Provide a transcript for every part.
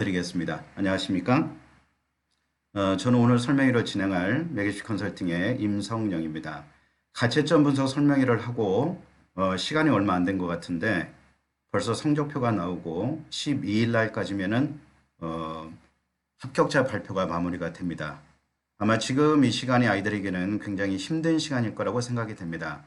드리겠습니다. 안녕하십니까? 저는 오늘 설명회를 진행할 매기시 컨설팅의 임성영입니다. 가채점 분석 설명회를 하고 시간이 얼마 안 된 것 같은데 벌써 성적표가 나오고 12일 날까지면은 합격자 발표가 마무리가 됩니다. 아마 지금 이 시간이 아이들에게는 굉장히 힘든 시간일 거라고 생각이 됩니다.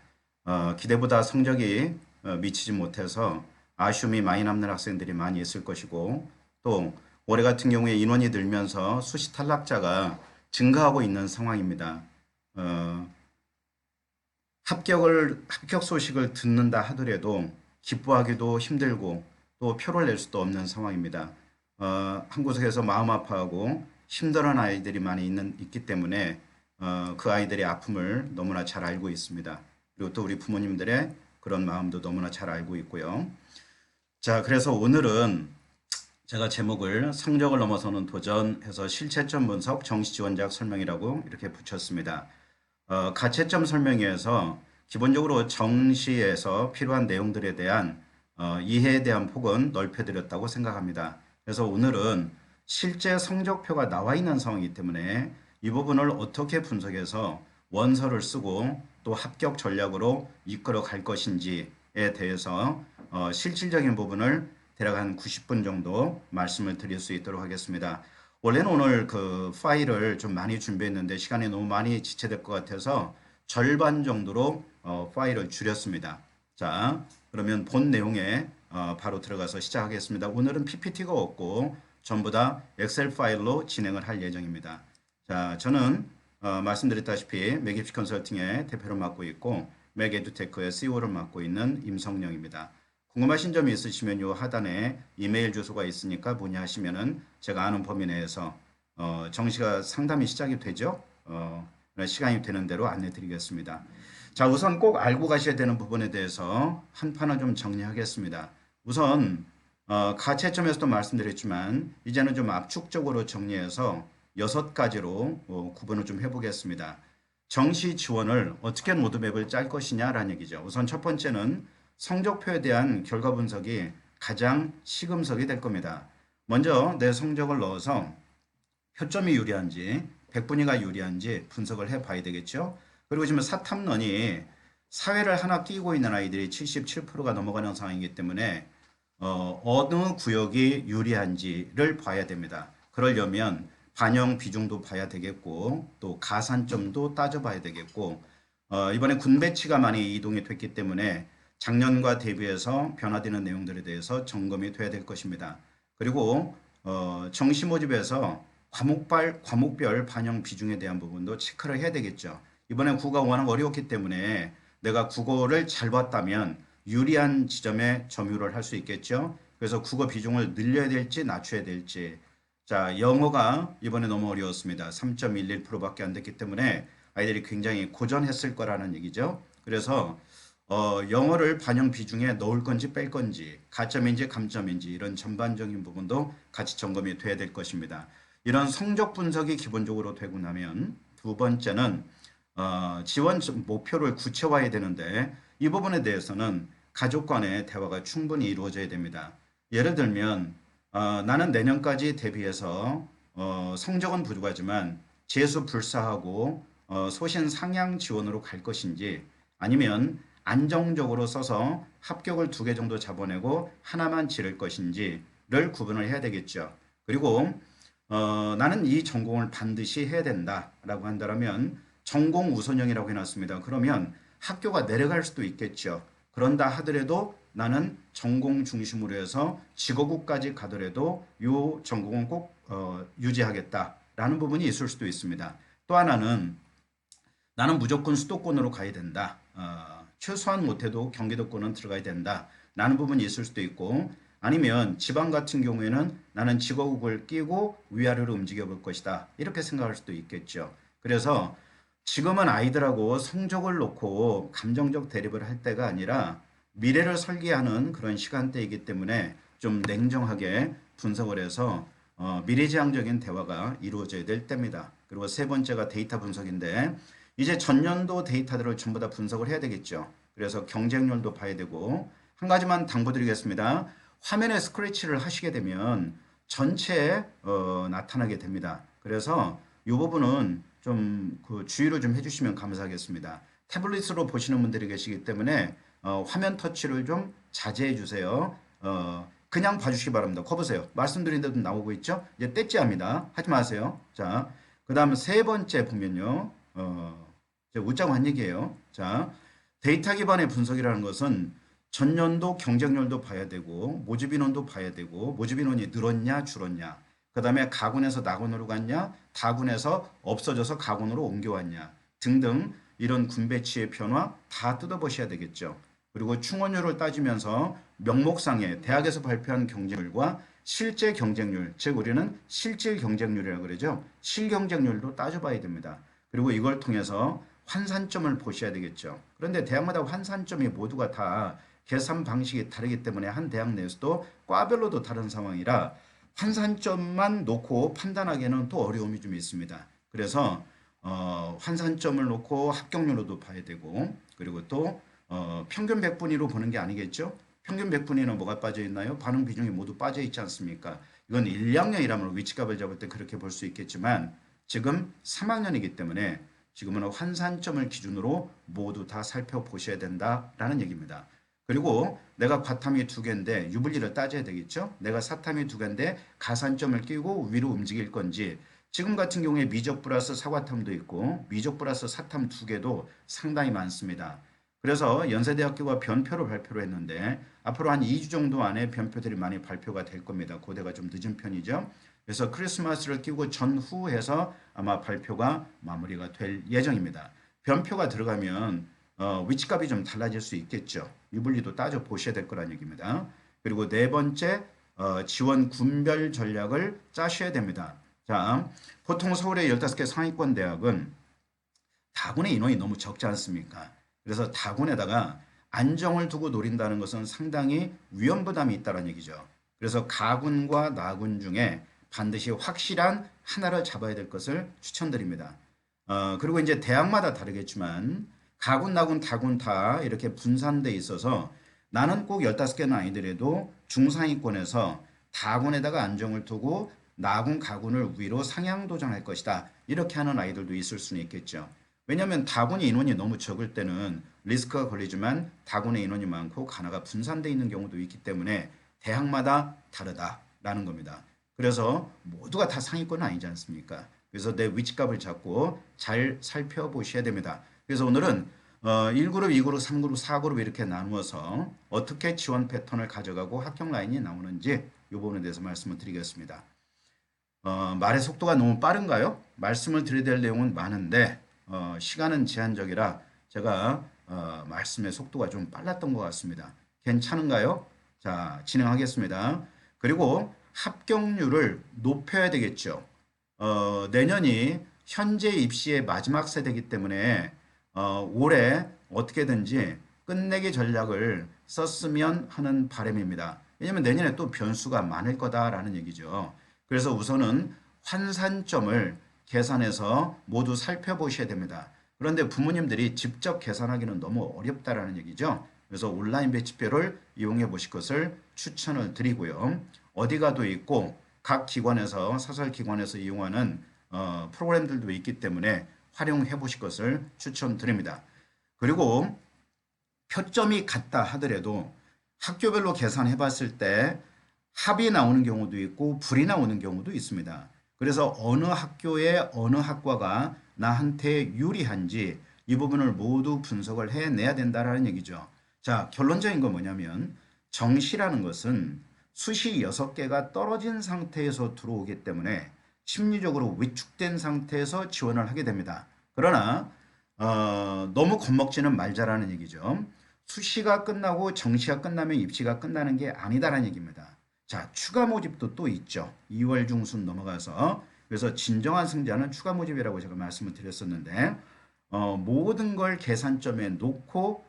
기대보다 성적이 미치지 못해서 아쉬움이 많이 남는 학생들이 많이 있을 것이고 또 올해 같은 경우에 인원이 늘면서 수시 탈락자가 증가하고 있는 상황입니다. 어, 합격 소식을 듣는다 하더라도 기뻐하기도 힘들고 또 표를 낼 수도 없는 상황입니다. 한 구석에서 마음 아파하고 힘들어하는 아이들이 많이 있기 때문에 그 아이들의 아픔을 너무나 잘 알고 있습니다. 그리고 또 우리 부모님들의 그런 마음도 너무나 잘 알고 있고요. 자, 그래서 오늘은 제가 제목을 성적을 넘어서는 도전해서 실체점 분석 정시지원자학 설명이라고 이렇게 붙였습니다. 가채점 설명회에서 기본적으로 정시에서 필요한 내용들에 대한 이해에 대한 폭은 넓혀드렸다고 생각합니다. 그래서 오늘은 실제 성적표가 나와 있는 상황이기 때문에 이 부분을 어떻게 분석해서 원서를 쓰고 또 합격 전략으로 이끌어 갈 것인지에 대해서 실질적인 부분을 대략 한 90분 정도 말씀을 드릴 수 있도록 하겠습니다. 원래는 오늘 그 파일을 좀 많이 준비했는데 시간이 너무 많이 지체될 것 같아서 절반 정도로 파일을 줄였습니다. 자, 그러면 본 내용에 바로 들어가서 시작하겠습니다. 오늘은 PPT가 없고 전부 다 엑셀 파일로 진행을 할 예정입니다. 자, 저는 말씀드렸다시피 맥입시 컨설팅의 대표를 맡고 있고 맥에듀테크의 CEO를 맡고 있는 임성영입니다. 궁금하신 점이 있으시면 요 하단에 이메일 주소가 있으니까 문의하시면은 제가 아는 범위 내에서 정시가 상담이 시작이 되죠. 시간이 되는 대로 안내 드리겠습니다. 자, 우선 꼭 알고 가셔야 되는 부분에 대해서 한 판을 좀 정리하겠습니다. 우선 가채점에서도 말씀드렸지만 이제는 좀 압축적으로 정리해서 6가지로 구분을 좀 해보겠습니다. 정시 지원을 어떻게 로드맵을 짤 것이냐라는 얘기죠. 우선 첫 번째는 성적표에 대한 결과 분석이 가장 시금석이 될 겁니다. 먼저 내 성적을 넣어서 표점이 유리한지 백분위가 유리한지 분석을 해봐야 되겠죠. 그리고 지금 사탐론이 사회를 하나 끼고 있는 아이들이 77%가 넘어가는 상황이기 때문에 어느 구역이 유리한지를 봐야 됩니다. 그러려면 반영 비중도 봐야 되겠고 또 가산점도 따져봐야 되겠고 이번에 군 배치가 많이 이동이 됐기 때문에 작년과 대비해서 변화되는 내용들에 대해서 점검이 돼야 될 것입니다. 그리고 정시 모집에서 과목별 반영 비중에 대한 부분도 체크를 해야 되겠죠. 이번에 국어가 워낙 어려웠기 때문에 내가 국어를 잘 봤다면 유리한 지점에 점유를 할 수 있겠죠. 그래서 국어 비중을 늘려야 될지 낮춰야 될지. 자, 영어가 이번에 너무 어려웠습니다. 3.11%밖에 안 됐기 때문에 아이들이 굉장히 고전했을 거라는 얘기죠. 그래서 영어를 반영 비중에 넣을 건지 뺄 건지 가점인지 감점인지 이런 전반적인 부분도 같이 점검이 돼야 될 것입니다. 이런 성적 분석이 기본적으로 되고 나면 두 번째는 지원 목표를 구체화해야 되는데 이 부분에 대해서는 가족 간의 대화가 충분히 이루어져야 됩니다. 예를 들면 나는 내년까지 대비해서 성적은 부족하지만 재수 불사하고 소신 상향 지원으로 갈 것인지 아니면 안정적으로 써서 합격을 2개 정도 잡아내고 하나만 지를 것인지를 구분을 해야 되겠죠. 그리고 나는 이 전공을 반드시 해야 된다라고 한다면 전공 우선형이라고 해놨습니다. 그러면 학교가 내려갈 수도 있겠죠. 그런다 하더라도 나는 전공 중심으로 해서 직업국까지 가더라도 이 전공은 꼭 유지하겠다라는 부분이 있을 수도 있습니다. 또 하나는 나는 무조건 수도권으로 가야 된다. 최소한 못해도 경기도권은 들어가야 된다. 라는 부분이 있을 수도 있고 아니면 지방 같은 경우에는 나는 직업국을 끼고 위아래로 움직여 볼 것이다. 이렇게 생각할 수도 있겠죠. 그래서 지금은 아이들하고 성적을 놓고 감정적 대립을 할 때가 아니라 미래를 설계하는 그런 시간대이기 때문에 좀 냉정하게 분석을 해서 미래지향적인 대화가 이루어져야 될 때입니다. 그리고 세 번째가 데이터 분석인데 이제 전년도 데이터들을 전부 다 분석을 해야 되겠죠. 그래서 경쟁률도 봐야 되고 한 가지만 당부드리겠습니다. 화면에 스크래치를 하시게 되면 전체에 나타나게 됩니다. 그래서 이 부분은 좀 그 주의를 좀 해주시면 감사하겠습니다. 태블릿으로 보시는 분들이 계시기 때문에 화면 터치를 좀 자제해 주세요. 그냥 봐주시기 바랍니다. 거 보세요. 말씀드린 대로 나오고 있죠? 이제 떼찌합니다. 하지 마세요. 자, 그 다음 세 번째 보면요. 웃자고 한 얘기예요. 자, 데이터 기반의 분석이라는 것은 전년도 경쟁률도 봐야 되고 모집 인원도 봐야 되고 모집 인원이 늘었냐 줄었냐 그 다음에 가군에서 낙군으로 갔냐 다군에서 없어져서 가군으로 옮겨왔냐 등등 이런 군 배치의 변화 다 뜯어보셔야 되겠죠. 그리고 충원율을 따지면서 명목상의 대학에서 발표한 경쟁률과 실제 경쟁률, 즉 우리는 실질 경쟁률이라고 그러죠. 실경쟁률도 따져봐야 됩니다. 그리고 이걸 통해서 환산점을 보셔야 되겠죠. 그런데 대학마다 환산점이 모두가 다 계산 방식이 다르기 때문에 한 대학 내에서도 과별로도 다른 상황이라 환산점만 놓고 판단하기에는 또 어려움이 좀 있습니다. 그래서 환산점을 놓고 합격률로도 봐야 되고 그리고 또 평균 100분위로 보는 게 아니겠죠. 평균 100분위는 뭐가 빠져 있나요? 반응 비중이 모두 빠져 있지 않습니까? 이건 1, 2학년이라면 위치값을 잡을 때 그렇게 볼 수 있겠지만 지금 3학년이기 때문에 지금은 환산점을 기준으로 모두 다 살펴보셔야 된다라는 얘기입니다. 그리고 내가 과탐이 2개인데 유불리를 따져야 되겠죠. 내가 사탐이 2개인데 가산점을 끼고 위로 움직일 건지 지금 같은 경우에 미적 플러스 사과탐도 있고 미적 플러스 사탐 2개도 상당히 많습니다. 그래서 연세대학교가 변표를 발표를 했는데 앞으로 한 2주 정도 안에 변표들이 많이 발표가 될 겁니다. 고대가 좀 늦은 편이죠. 그래서 크리스마스를 끼고 전후해서 아마 발표가 마무리가 될 예정입니다. 변표가 들어가면 위치값이 좀 달라질 수 있겠죠. 유불리도 따져 보셔야 될 거란 얘기입니다. 그리고 네 번째 지원 군별 전략을 짜셔야 됩니다. 자, 보통 서울의 15개 상위권 대학은 다군의 인원이 너무 적지 않습니까? 그래서 다군에다가 안정을 두고 노린다는 것은 상당히 위험 부담이 있다는 얘기죠. 그래서 가군과 나군 중에 반드시 확실한 하나를 잡아야 될 것을 추천드립니다. 그리고 이제 대학마다 다르겠지만 가군, 나군, 다군 다 이렇게 분산돼 있어서 나는 꼭 15개는 아니더라도 중상위권에서 다군에다가 안정을 두고 나군, 가군을 위로 상향 도전할 것이다. 이렇게 하는 아이들도 있을 수는 있겠죠. 왜냐하면 다군의 인원이 너무 적을 때는 리스크가 걸리지만 다군의 인원이 많고 가나가 분산되어 있는 경우도 있기 때문에 대학마다 다르다라는 겁니다. 그래서 모두가 다 상위권은 아니지 않습니까? 그래서 내 위치값을 잡고 잘 살펴보셔야 됩니다. 그래서 오늘은 1그룹, 2그룹, 3그룹, 4그룹 이렇게 나누어서 어떻게 지원 패턴을 가져가고 합격 라인이 나오는지 이 부분에 대해서 말씀을 드리겠습니다. 말의 속도가 너무 빠른가요? 말씀을 드려야 될 내용은 많은데 시간은 제한적이라 제가 말씀의 속도가 좀 빨랐던 것 같습니다. 괜찮은가요? 자, 진행하겠습니다. 그리고 합격률을 높여야 되겠죠. 내년이 현재 입시의 마지막 세대이기 때문에 올해 어떻게든지 끝내기 전략을 썼으면 하는 바람입니다. 왜냐하면 내년에 또 변수가 많을 거다라는 얘기죠. 그래서 우선은 환산점을 계산해서 모두 살펴보셔야 됩니다. 그런데 부모님들이 직접 계산하기는 너무 어렵다라는 얘기죠. 그래서 온라인 배치표를 이용해 보실 것을 추천을 드리고요. 어디 가도 있고 각 기관에서 사설 기관에서 이용하는 프로그램들도 있기 때문에 활용해 보실 것을 추천드립니다. 그리고 표점이 같다 하더라도 학교별로 계산해 봤을 때 합이 나오는 경우도 있고 불이 나오는 경우도 있습니다. 그래서 어느 학교의 어느 학과가 나한테 유리한지 이 부분을 모두 분석을 해내야 된다라는 얘기죠. 자, 결론적인 건 뭐냐면 정시라는 것은 수시 6개가 떨어진 상태에서 들어오기 때문에 심리적으로 위축된 상태에서 지원을 하게 됩니다. 그러나 너무 겁먹지는 말자라는 얘기죠. 수시가 끝나고 정시가 끝나면 입시가 끝나는 게 아니다라는 얘기입니다. 자, 추가 모집도 또 있죠. 2월 중순 넘어가서. 그래서 진정한 승자는 추가 모집이라고 제가 말씀을 드렸었는데 모든 걸 계산점에 놓고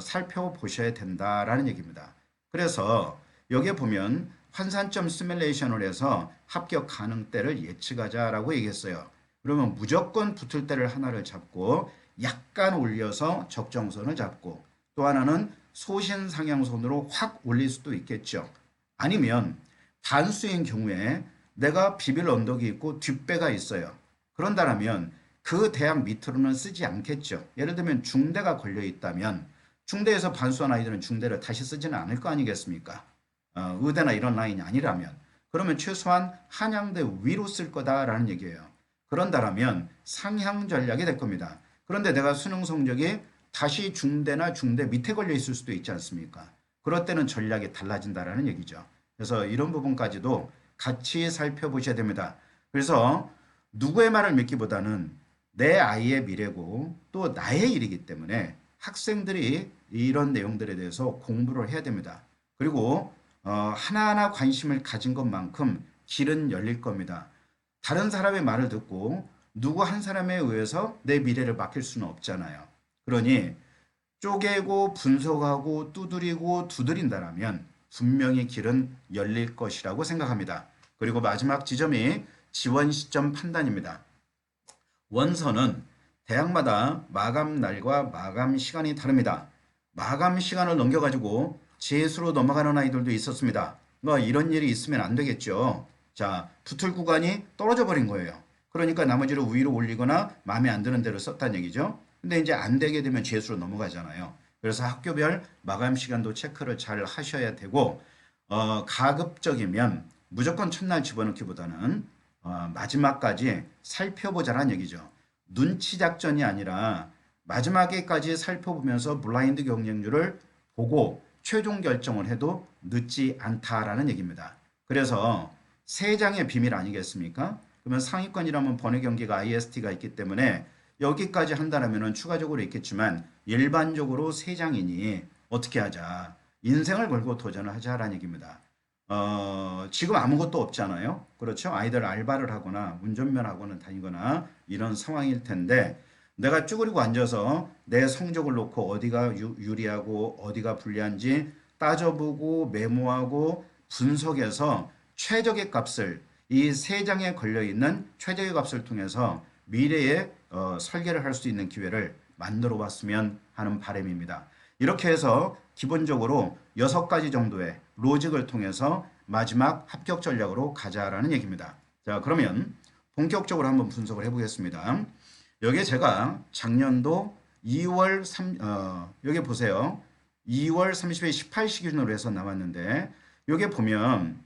살펴보셔야 된다라는 얘기입니다. 그래서 여기에 보면 환산점 시뮬레이션을 해서 합격 가능대를 예측하자라고 얘기했어요. 그러면 무조건 붙을 때를 하나를 잡고 약간 올려서 적정선을 잡고 또 하나는 소신 상향선으로 확 올릴 수도 있겠죠. 아니면 단수인 경우에 내가 비빌 언덕이 있고 뒷배가 있어요. 그런다면 그 대학 밑으로는 쓰지 않겠죠. 예를 들면 중대가 걸려 있다면 중대에서 반수한 아이들은 중대를 다시 쓰지는 않을 거 아니겠습니까? 의대나 이런 라인이 아니라면. 그러면 최소한 한양대 위로 쓸 거다라는 얘기예요. 그런다면 상향 전략이 될 겁니다. 그런데 내가 수능 성적이 다시 중대나 중대 밑에 걸려 있을 수도 있지 않습니까? 그럴 때는 전략이 달라진다라는 얘기죠. 그래서 이런 부분까지도 같이 살펴보셔야 됩니다. 그래서 누구의 말을 믿기보다는 내 아이의 미래고 또 나의 일이기 때문에 학생들이 이런 내용들에 대해서 공부를 해야 됩니다. 그리고 하나하나 관심을 가진 것만큼 길은 열릴 겁니다. 다른 사람의 말을 듣고 누구 한 사람에 의해서 내 미래를 맡길 수는 없잖아요. 그러니 쪼개고 분석하고 두드리고 두드린다라면 분명히 길은 열릴 것이라고 생각합니다. 그리고 마지막 지점이 지원 시점 판단입니다. 원서는 대학마다 마감 날과 마감 시간이 다릅니다. 마감 시간을 넘겨가지고 재수로 넘어가는 아이들도 있었습니다. 뭐 이런 일이 있으면 안 되겠죠. 자, 붙을 구간이 떨어져 버린 거예요. 그러니까 나머지를 위로 올리거나 마음에 안 드는 대로 썼다는 얘기죠. 근데 이제 안 되게 되면 재수로 넘어가잖아요. 그래서 학교별 마감 시간도 체크를 잘 하셔야 되고 가급적이면 무조건 첫날 집어넣기보다는 마지막까지 살펴보자는 얘기죠. 눈치 작전이 아니라 마지막에까지 살펴보면서 블라인드 경쟁률을 보고 최종 결정을 해도 늦지 않다라는 얘기입니다. 그래서 세 장의 비밀 아니겠습니까? 그러면 상위권이라면 번외 경기가 IST가 있기 때문에 여기까지 한다면 추가적으로 있겠지만 일반적으로 세 장이니 어떻게 하자. 인생을 걸고 도전을 하자라는 얘기입니다. 지금 아무것도 없잖아요. 그렇죠? 아이들 알바를 하거나 운전면학원을 다니거나 이런 상황일 텐데 내가 쭈그리고 앉아서 내 성적을 놓고 어디가 유리하고 어디가 불리한지 따져보고 메모하고 분석해서 최적의 값을 이 세 장에 걸려있는 최적의 값을 통해서 미래에 설계를 할 수 있는 기회를 만들어 봤으면 하는 바람입니다. 이렇게 해서 기본적으로 6가지 정도의 로직을 통해서 마지막 합격 전략으로 가자라는 얘기입니다. 자, 그러면 본격적으로 한번 분석을 해보겠습니다. 여기에 제가 작년도 2월 여기 보세요. 2월 30일 18시 기준으로 해서 나왔는데 여기 보면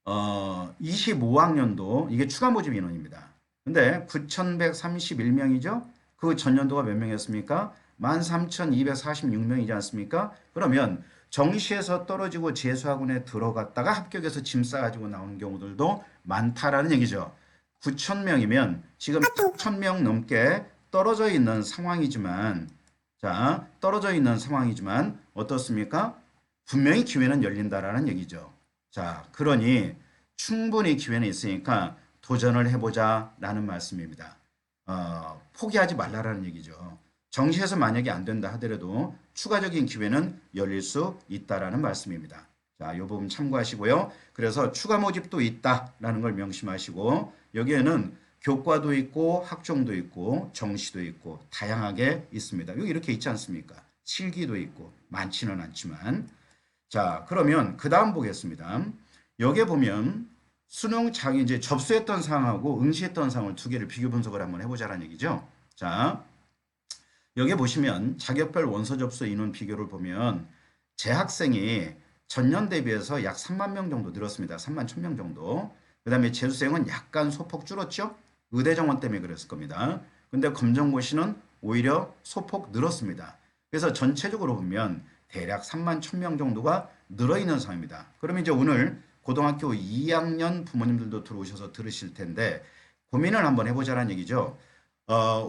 25학년도 이게 추가 모집 인원입니다. 근데 9,131명이죠. 그 전년도가 몇 명이었습니까? 13,246명이지 않습니까? 그러면 정시에서 떨어지고 재수학원에 들어갔다가 합격해서 짐 싸가지고 나오는 경우들도 많다라는 얘기죠. 9,000명이면 지금 1,000명 넘게 떨어져 있는 상황이지만 어떻습니까? 분명히 기회는 열린다라는 얘기죠. 자, 그러니 충분히 기회는 있으니까 도전을 해보자라는 말씀입니다. 포기하지 말라라는 얘기죠. 정시에서 만약에 안 된다 하더라도 추가적인 기회는 열릴 수 있다라는 말씀입니다. 자, 이 부분 참고하시고요. 그래서 추가 모집도 있다라는 걸 명심하시고 여기에는 교과도 있고 학종도 있고 정시도 있고 다양하게 있습니다. 여기 이렇게 있지 않습니까? 실기도 있고 많지는 않지만 자, 그러면 그 다음 보겠습니다. 여기에 보면 수능 자기 이제 접수했던 상황하고 응시했던 상황을 두 개를 비교 분석을 한번 해보자라는 얘기죠. 자, 여기 보시면 자격별 원서 접수 인원 비교를 보면 재학생이 전년 대비해서 약 3만 명 정도 늘었습니다. 3만 1,000명 정도. 그 다음에 재수생은 약간 소폭 줄었죠. 의대 정원 때문에 그랬을 겁니다. 근데 검정고시는 오히려 소폭 늘었습니다. 그래서 전체적으로 보면 대략 3만 1,000명 정도가 늘어있는 상황입니다. 그럼 이제 오늘 고등학교 2학년 부모님들도 들어오셔서 들으실 텐데 고민을 한번 해보자는 얘기죠.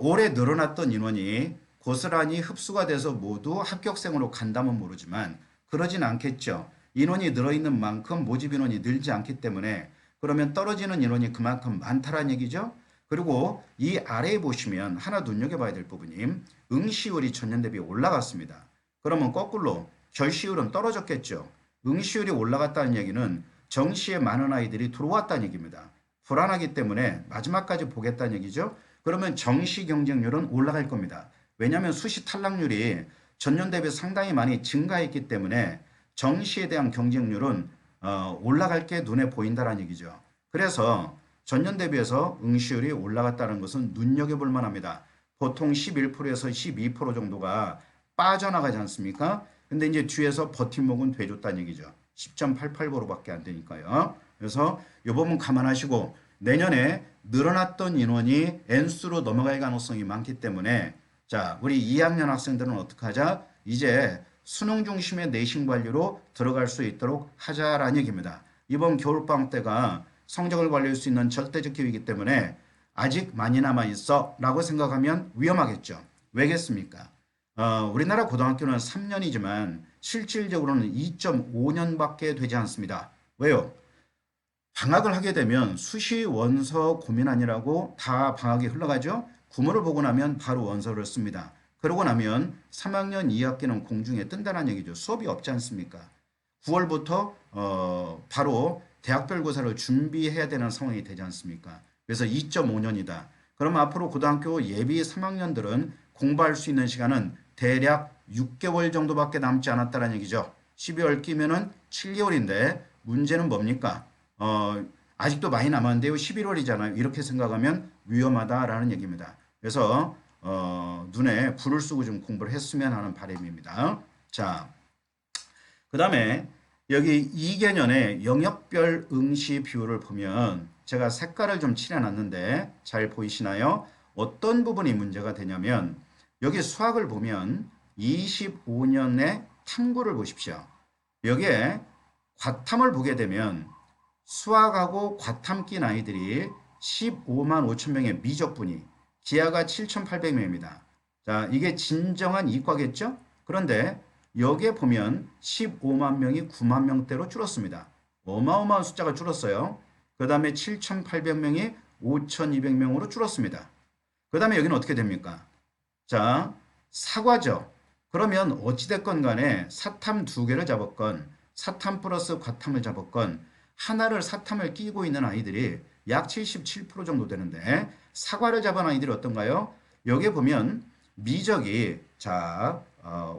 올해 늘어났던 인원이 고스란히 흡수가 돼서 모두 합격생으로 간다면 모르지만 그러진 않겠죠. 인원이 늘어있는 만큼 모집 인원이 늘지 않기 때문에 그러면 떨어지는 인원이 그만큼 많다라는 얘기죠. 그리고 이 아래에 보시면 하나 눈여겨봐야 될 부분이 응시율이 전년 대비 올라갔습니다. 그러면 거꾸로 결시율은 떨어졌겠죠. 응시율이 올라갔다는 얘기는 정시에 많은 아이들이 들어왔다는 얘기입니다. 불안하기 때문에 마지막까지 보겠다는 얘기죠. 그러면 정시 경쟁률은 올라갈 겁니다. 왜냐하면 수시 탈락률이 전년 대비 상당히 많이 증가했기 때문에 정시에 대한 경쟁률은 올라갈 게 눈에 보인다는 얘기죠. 그래서 전년 대비해서 응시율이 올라갔다는 것은 눈여겨볼 만합니다. 보통 11%에서 12% 정도가 빠져나가지 않습니까? 근데 이제 뒤에서 버팀목은 돼줬다는 얘기죠. 10.88%밖에 안 되니까요. 그래서 이 부분 감안하시고 내년에 늘어났던 인원이 N수로 넘어갈 가능성이 많기 때문에 자, 우리 2학년 학생들은 어떻게 하자? 이제 수능 중심의 내신 관리로 들어갈 수 있도록 하자라는 얘기입니다. 이번 겨울방학 때가 성적을 관리할 수 있는 절대적 기회이기 때문에 아직 많이 남아 있어 라고 생각하면 위험하겠죠. 왜겠습니까? 우리나라 고등학교는 3년이지만 실질적으로는 2.5년밖에 되지 않습니다. 왜요? 방학을 하게 되면 수시 원서 고민하느라고 다 방학이 흘러가죠. 구모를 보고 나면 바로 원서를 씁니다. 그러고 나면 3학년 2학기는 공중에 뜬다는 얘기죠. 수업이 없지 않습니까? 9월부터 바로 대학별고사를 준비해야 되는 상황이 되지 않습니까? 그래서 2.5년이다. 그럼 앞으로 고등학교 예비 3학년들은 공부할 수 있는 시간은 대략 6개월 정도밖에 남지 않았다는 얘기죠. 12월 끼면은 7개월인데 문제는 뭡니까? 아직도 많이 남았는데요. 11월이잖아요. 이렇게 생각하면 위험하다라는 얘기입니다. 그래서 눈에 불을 쓰고 좀 공부를 했으면 하는 바람입니다. 자, 그 다음에 여기 2개년의 영역별 응시 비율을 보면 제가 색깔을 좀 칠해놨는데 잘 보이시나요? 어떤 부분이 문제가 되냐면 여기 수학을 보면 25년의 탐구를 보십시오. 여기에 과탐을 보게 되면 수학하고 과탐 낀 아이들이 15만 5천 명의 미적분이 기하가 7,800명입니다. 자, 이게 진정한 이과겠죠? 그런데 여기에 보면 15만 명이 9만 명대로 줄었습니다. 어마어마한 숫자가 줄었어요. 그 다음에 7,800명이 5,200명으로 줄었습니다. 그 다음에 여기는 어떻게 됩니까? 자, 사과죠. 그러면 어찌됐건 간에 사탐 두 개를 잡았건 사탐 플러스 과탐을 잡았건 하나를 사탐을 끼고 있는 아이들이 약 77% 정도 되는데 사과를 잡은 아이들이 어떤가요? 여기에 보면 미적이 자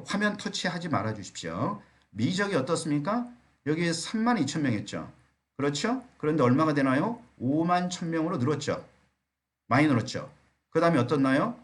화면 터치하지 말아 주십시오. 미적이 어떻습니까? 여기 3만 2천 명 했죠. 그렇죠? 그런데 얼마가 되나요? 5만 1천 명으로 늘었죠. 많이 늘었죠. 그 다음에 어떻나요?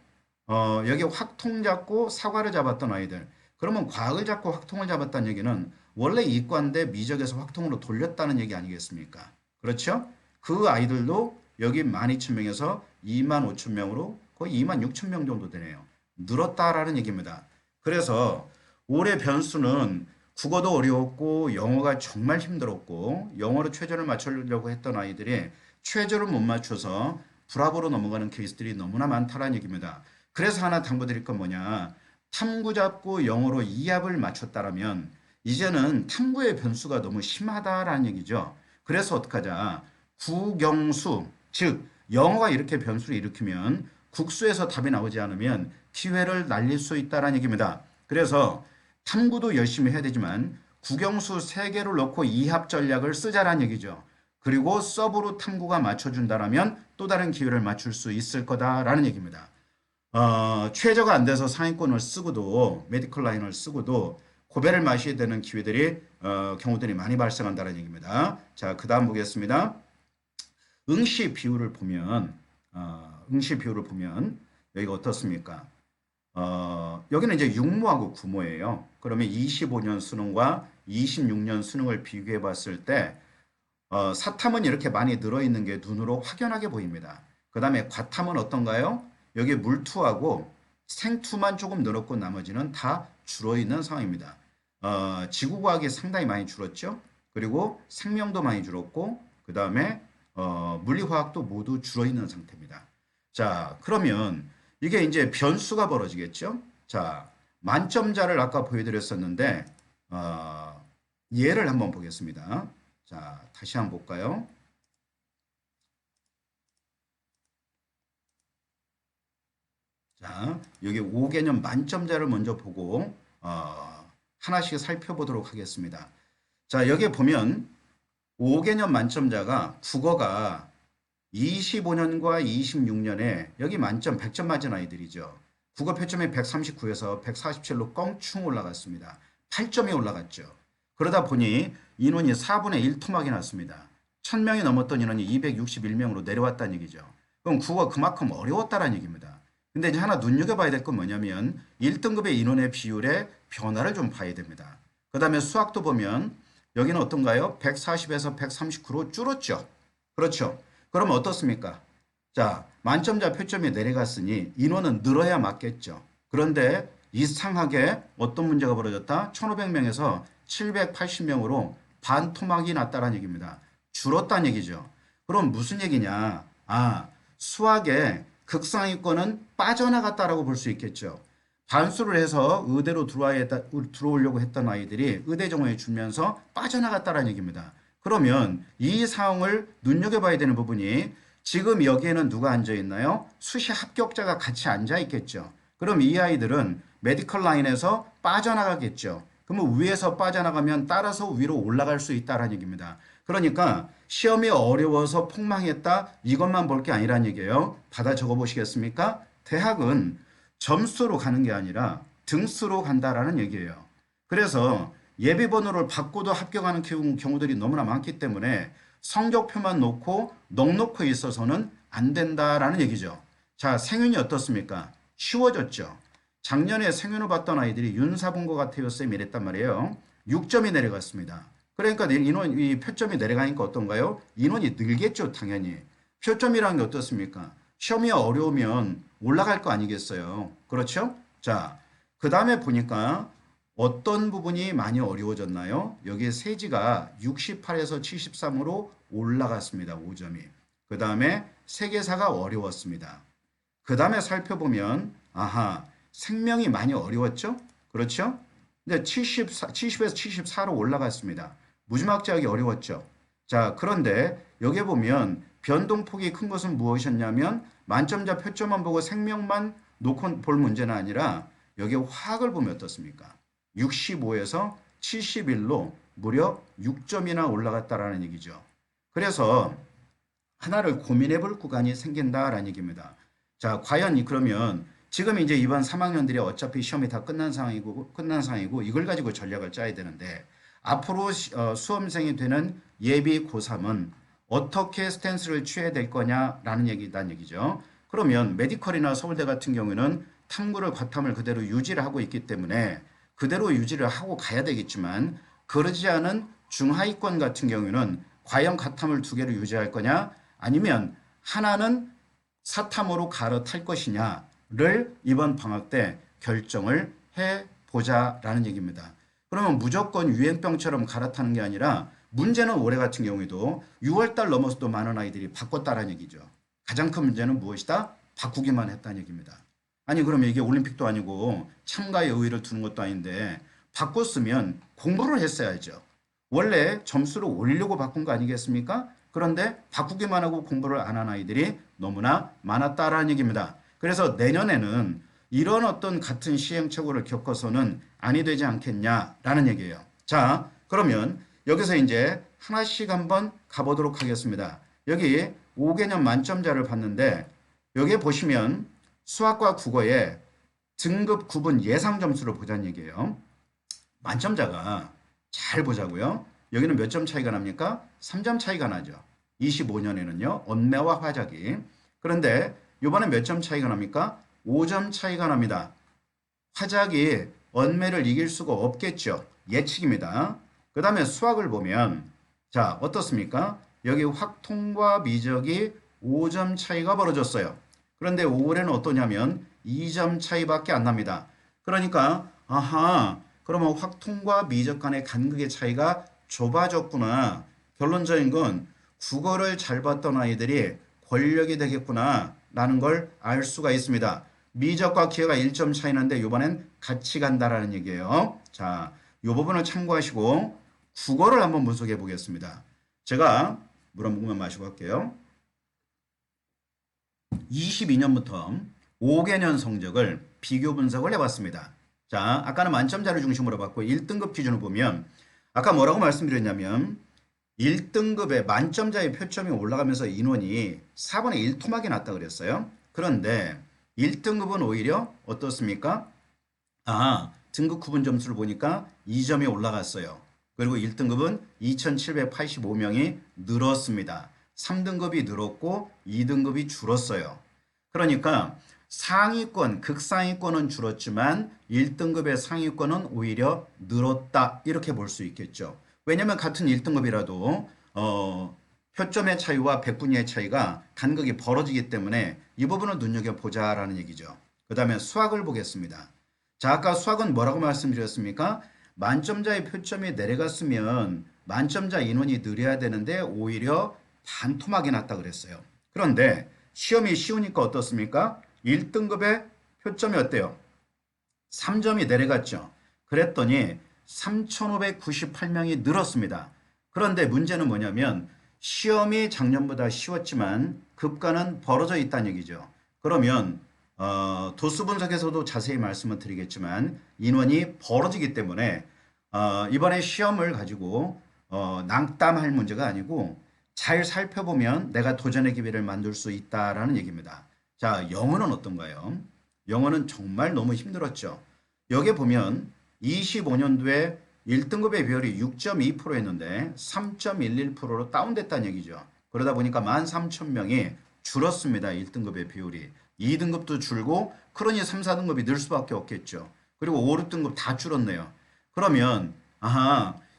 여기 확통 잡고 사과를 잡았던 아이들. 그러면 과학을 잡고 확통을 잡았다는 얘기는 원래 이과인데 미적에서 확통으로 돌렸다는 얘기 아니겠습니까? 그렇죠? 그 아이들도 여기 12,000명에서 25,000명으로 거의 26,000명 정도 되네요. 늘었다라는 얘기입니다. 그래서 올해 변수는 국어도 어려웠고 영어가 정말 힘들었고 영어로 최저를 맞추려고 했던 아이들이 최저를 못 맞춰서 불합으로 넘어가는 케이스들이 너무나 많다라는 얘기입니다. 그래서 하나 당부드릴 건 뭐냐. 탐구 잡고 영어로 2합을 맞췄다라면 이제는 탐구의 변수가 너무 심하다라는 얘기죠. 그래서 어떡하자. 국영수, 즉 영어가 이렇게 변수를 일으키면 국수에서 답이 나오지 않으면 기회를 날릴 수 있다는 얘기입니다. 그래서 탐구도 열심히 해야 되지만 국영수 3개를 넣고 2합 전략을 쓰자라는 얘기죠. 그리고 서브로 탐구가 맞춰준다라면 또 다른 기회를 맞출 수 있을 거다라는 얘기입니다. 최저가 안 돼서 상위권을 쓰고도 메디컬 라인을 쓰고도 고배를 마셔야 되는 기회들이 경우들이 많이 발생한다는 얘기입니다. 자, 그 다음 보겠습니다. 응시 비율을 보면 여기가 어떻습니까? 여기는 이제 육모하고 구모예요. 그러면 25년 수능과 26년 수능을 비교해 봤을 때 사탐은 이렇게 많이 늘어있는 게 눈으로 확연하게 보입니다. 그 다음에 과탐은 어떤가요? 여기 물투하고 생투만 조금 늘었고 나머지는 다 줄어있는 상황입니다. 지구과학이 상당히 많이 줄었죠. 그리고 생명도 많이 줄었고 그 다음에 물리화학도 모두 줄어있는 상태입니다. 자, 그러면 이게 이제 변수가 벌어지겠죠. 자, 만점자를 아까 보여드렸었는데 예를 한번 보겠습니다. 자, 다시 한번 볼까요? 자, 여기 5개년 만점자를 먼저 보고 하나씩 살펴보도록 하겠습니다. 자, 여기에 보면 5개년 만점자가 국어가 25년과 26년에 여기 만점 100점 맞은 아이들이죠. 국어 표점이 139에서 147로 껑충 올라갔습니다. 8점이 올라갔죠. 그러다 보니 인원이 4분의 1 토막이 났습니다. 1000명이 넘었던 인원이 261명으로 내려왔다는 얘기죠. 그럼 국어가 그만큼 어려웠다는 얘기입니다. 근데 이제 하나 눈여겨봐야 될 건 뭐냐면 1등급의 인원의 비율의 변화를 좀 봐야 됩니다. 그 다음에 수학도 보면 여기는 어떤가요? 140에서 139로 줄었죠. 그렇죠. 그러면 어떻습니까? 자, 만점자 표점이 내려갔으니 인원은 늘어야 맞겠죠. 그런데 이상하게 어떤 문제가 벌어졌다? 1500명에서 780명으로 반토막이 났다는 얘기입니다. 줄었다는 얘기죠. 그럼 무슨 얘기냐? 아, 수학의 극상위권은 빠져나갔다라고 볼 수 있겠죠. 반수를 해서 의대로 들어오려고 했던 아이들이 의대 정원에 주면서 빠져나갔다는 얘기입니다. 그러면 이 상황을 눈여겨봐야 되는 부분이 지금 여기에는 누가 앉아 있나요? 수시 합격자가 같이 앉아 있겠죠. 그럼 이 아이들은 메디컬 라인에서 빠져나가겠죠. 그러면 위에서 빠져나가면 따라서 위로 올라갈 수 있다는 얘기입니다. 그러니까 시험이 어려워서 폭망했다 이것만 볼 게 아니란 얘기예요. 받아 적어 보시겠습니까? 대학은 점수로 가는 게 아니라 등수로 간다라는 얘기예요. 그래서 예비번호를 받고도 합격하는 경우들이 너무나 많기 때문에 성적표만 놓고 넉넉히 있어서는 안 된다라는 얘기죠. 자, 생윤이 어떻습니까? 쉬워졌죠. 작년에 생윤을 봤던 아이들이 윤사 본 것 같아요 쌤 이랬단 말이에요. 6점이 내려갔습니다. 그러니까 이 표점이 내려가니까 어떤가요? 인원이 늘겠죠 당연히. 표점이라는 게 어떻습니까? 시험이 어려우면 올라갈 거 아니겠어요. 그렇죠? 자, 그 다음에 보니까 어떤 부분이 많이 어려워졌나요? 여기에 세지가 68에서 73으로 올라갔습니다. 5점이. 그 다음에 세계사가 어려웠습니다. 그 다음에 살펴보면 아하, 생명이 많이 어려웠죠? 그렇죠? 근데 70에서 74로 올라갔습니다. 무지막지하게 어려웠죠. 자, 그런데 여기에 보면 변동폭이 큰 것은 무엇이었냐면 만점자 표점만 보고 생명만 놓고 볼 문제는 아니라 여기에 화학을 보면 어떻습니까? 65에서 71로 무려 6점이나 올라갔다라는 얘기죠. 그래서 하나를 고민해 볼 구간이 생긴다라는 얘기입니다. 자, 과연 그러면 지금 이제 이번 3학년들이 어차피 시험이 다 끝난 상황이고 이걸 가지고 전략을 짜야 되는데 앞으로 수험생이 되는 예비 고3은 어떻게 스탠스를 취해야 될 거냐라는 얘기죠. 그러면 메디컬이나 서울대 같은 경우에는 탐구를 과탐을 그대로 유지를 하고 있기 때문에 그대로 유지를 하고 가야 되겠지만 그러지 않은 중하위권 같은 경우에는 과연 과탐을 2개를 유지할 거냐 아니면 하나는 사탐으로 갈아탈 것이냐를 이번 방학 때 결정을 해보자라는 얘기입니다. 그러면 무조건 유행병처럼 갈아타는 게 아니라 문제는 올해 같은 경우에도 6월달 넘어서도 많은 아이들이 바꿨다라는 얘기죠. 가장 큰 문제는 무엇이다? 바꾸기만 했다는 얘기입니다. 아니 그러면 이게 올림픽도 아니고 참가의 의의를 두는 것도 아닌데 바꿨으면 공부를 했어야죠. 원래 점수를 올리려고 바꾼 거 아니겠습니까? 그런데 바꾸기만 하고 공부를 안 한 아이들이 너무나 많았다라는 얘기입니다. 그래서 내년에는 이런 어떤 같은 시행착오를 겪어서는 아니 되지 않겠냐라는 얘기예요. 자, 그러면 여기서 이제 하나씩 한번 가보도록 하겠습니다. 여기 5개년 만점자를 봤는데 여기에 보시면 수학과 국어의 등급 구분 예상 점수를 보자는 얘기예요. 만점자가 잘 보자고요. 여기는 몇 점 차이가 납니까? 3점 차이가 나죠. 25년에는요. 언매와 화작이. 그런데 이번에 몇 점 차이가 납니까? 5점 차이가 납니다. 화작이 언매를 이길 수가 없겠죠. 예측입니다. 그 다음에 수학을 보면 자 어떻습니까? 여기 확통과 미적이 5점 차이가 벌어졌어요. 그런데 올해는 어떠냐면 2점 차이밖에 안 납니다. 그러니까 아하 그러면 확통과 미적 간의 간극의 차이가 좁아졌구나. 결론적인 건 국어를 잘 봤던 아이들이 권력이 되겠구나 라는 걸 알 수가 있습니다. 미적과 기하가 1점 차이 나는데 이번엔 같이 간다라는 얘기예요. 자, 이 부분을 참고하시고 국어를 한번 분석해 보겠습니다. 제가 물 한 모금만 마시고 할게요. 22년부터 5개년 성적을 비교 분석을 해봤습니다. 자, 아까는 만점자를 중심으로 봤고 1등급 기준을 보면 아까 뭐라고 말씀드렸냐면 1등급의 만점자의 표점이 올라가면서 인원이 4분의 1 토막이 났다 그랬어요. 그런데 1등급은 오히려 어떻습니까? 등급 구분 점수를 보니까 2점이 올라갔어요. 그리고 1등급은 2,785명이 늘었습니다. 3등급이 늘었고 2등급이 줄었어요. 그러니까 상위권, 극상위권은 줄었지만 1등급의 상위권은 오히려 늘었다. 이렇게 볼 수 있겠죠. 왜냐하면 같은 1등급이라도 표점의 차이와 백분위의 차이가 간극이 벌어지기 때문에 이 부분을 눈여겨보자라는 얘기죠. 그 다음에 수학을 보겠습니다. 자, 아까 수학은 뭐라고 말씀드렸습니까? 만점자의 표점이 내려갔으면 만점자 인원이 늘어야 되는데 오히려 반토막이 났다 그랬어요. 그런데 시험이 쉬우니까 어떻습니까? 1등급의 표점이 어때요? 3점이 내려갔죠. 그랬더니 3,598명이 늘었습니다. 그런데 문제는 뭐냐면 시험이 작년보다 쉬웠지만 급가는 벌어져 있다는 얘기죠. 그러면 도수 분석에서도 자세히 말씀을 드리겠지만 인원이 벌어지기 때문에 이번에 시험을 가지고 낭담할 문제가 아니고 잘 살펴보면 내가 도전의 기회를 만들 수 있다라는 얘기입니다. 자, 영어는 어떤가요? 영어는 정말 너무 힘들었죠. 여기 보면 25년도에 1등급의 비율이 6.2%였는데 3.11%로 다운됐다는 얘기죠. 그러다 보니까 13,000명이 줄었습니다. 1등급의 비율이. 2등급도 줄고 그러니 3, 4등급이 늘 수밖에 없겠죠. 그리고 5, 6등급 다 줄었네요. 그러면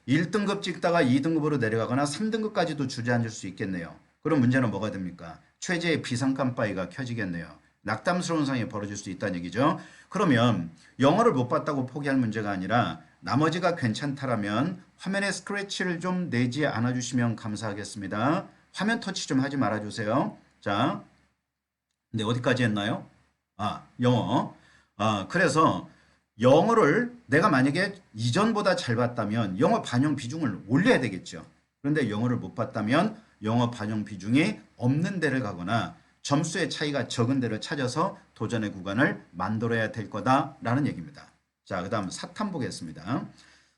1등급 찍다가 2등급으로 내려가거나 3등급까지도 주저앉을 수 있겠네요. 그럼 문제는 뭐가 됩니까? 최저의 비상깜빡이가 켜지겠네요. 낙담스러운 상황이 벌어질 수 있다는 얘기죠. 그러면 영어를 못 봤다고 포기할 문제가 아니라 나머지가 괜찮다라면 화면에 스크래치를 좀 내지 않아주시면 감사하겠습니다. 화면 터치 좀 하지 말아주세요. 자, 근데 어디까지 했나요? 영어. 그래서 영어를 내가 만약에 이전보다 잘 봤다면 영어 반영 비중을 올려야 되겠죠. 그런데 영어를 못 봤다면 영어 반영 비중이 없는 데를 가거나 점수의 차이가 적은 데를 찾아서 도전의 구간을 만들어야 될 거다라는 얘기입니다. 자, 그 다음 사탐 보겠습니다.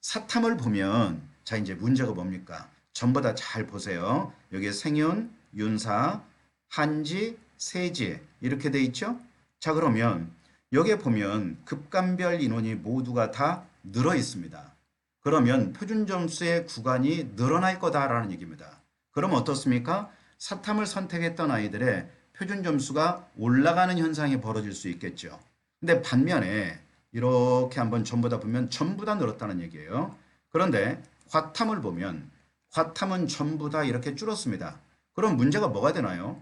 사탐을 보면 자, 이제 문제가 뭡니까? 전부 다 잘 보세요. 여기 생윤, 윤사, 한지, 세지 이렇게 돼 있죠? 자, 그러면 여기에 보면 급간별 인원이 모두가 다 늘어 있습니다. 그러면 표준 점수의 구간이 늘어날 거다라는 얘기입니다. 그럼 어떻습니까? 사탐을 선택했던 아이들의 표준 점수가 올라가는 현상이 벌어질 수 있겠죠. 근데 반면에 이렇게 한번 전부 다 보면 전부 다 늘었다는 얘기예요. 그런데 과탐을 보면 과탐은 전부 다 이렇게 줄었습니다. 그럼 문제가 뭐가 되나요?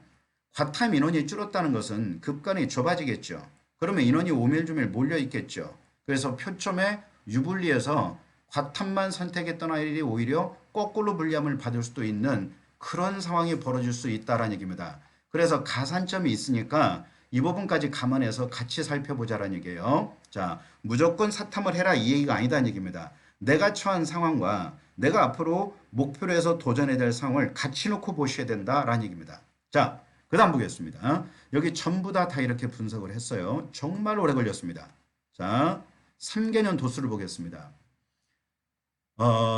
과탐 인원이 줄었다는 것은 급간이 좁아지겠죠. 그러면 인원이 오밀조밀 몰려 있겠죠. 그래서 표점에 유불리해서 과탐만 선택했던 아이들이 오히려 거꾸로 불리함을 받을 수도 있는 그런 상황이 벌어질 수 있다는 얘기입니다. 그래서 가산점이 있으니까 이 부분까지 감안해서 같이 살펴보자라는 얘기예요. 자, 무조건 사탐을 해라 이 얘기가 아니다는 얘기입니다. 내가 처한 상황과 내가 앞으로 목표로 해서 도전해야 될 상황을 같이 놓고 보셔야 된다라는 얘기입니다. 자, 그 다음 보겠습니다. 여기 전부 다 이렇게 분석을 했어요. 정말 오래 걸렸습니다. 자, 3개년 도수를 보겠습니다.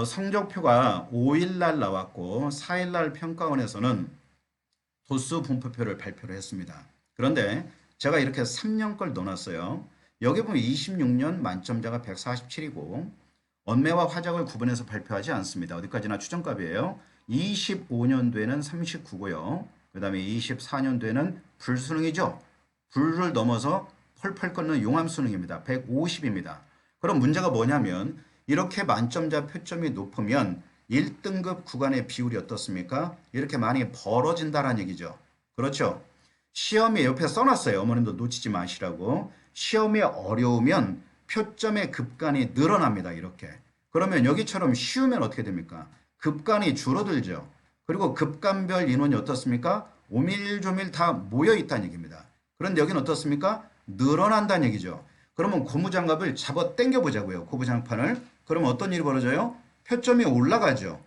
성적표가 5일날 나왔고 4일날 평가원에서는 도수 분포표를 발표를 했습니다. 그런데 제가 이렇게 3년 걸 넣어놨어요. 여기 보면 26년 만점자가 147이고 언매와 화작을 구분해서 발표하지 않습니다. 어디까지나 추정값이에요. 25년도에는 39고요. 그 다음에 24년도에는 불수능이죠. 불을 넘어서 펄펄 끓는 용암수능입니다. 150입니다. 그럼 문제가 뭐냐면 이렇게 만점자 표점이 높으면 1등급 구간의 비율이 어떻습니까? 이렇게 많이 벌어진다는 얘기죠. 그렇죠. 시험에 옆에 써놨어요. 어머님도 놓치지 마시라고. 시험이 어려우면 표점의 급간이 늘어납니다. 이렇게. 그러면 여기처럼 쉬우면 어떻게 됩니까? 급간이 줄어들죠. 그리고 급간별 인원이 어떻습니까? 오밀조밀 다 모여 있다는 얘기입니다. 그런데 여기는 어떻습니까? 늘어난다는 얘기죠. 그러면 고무장갑을 잡아 당겨 보자고요. 고무장판을. 그러면 어떤 일이 벌어져요? 표점이 올라가죠.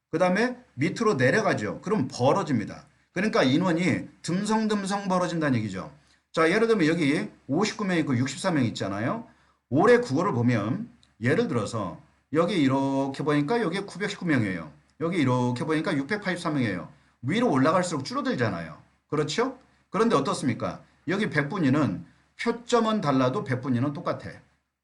그 다음에 밑으로 내려가죠. 그럼 벌어집니다. 그러니까 인원이 듬성듬성 벌어진다는 얘기죠. 자, 예를 들면 여기 59명 있고 64명 있잖아요. 올해 국어를 보면 예를 들어서 여기 이렇게 보니까 여기 919명이에요. 여기 이렇게 보니까 683명이에요. 위로 올라갈수록 줄어들잖아요. 그렇죠? 그런데 어떻습니까? 여기 100분위는 표점은 달라도 100분위는 똑같아.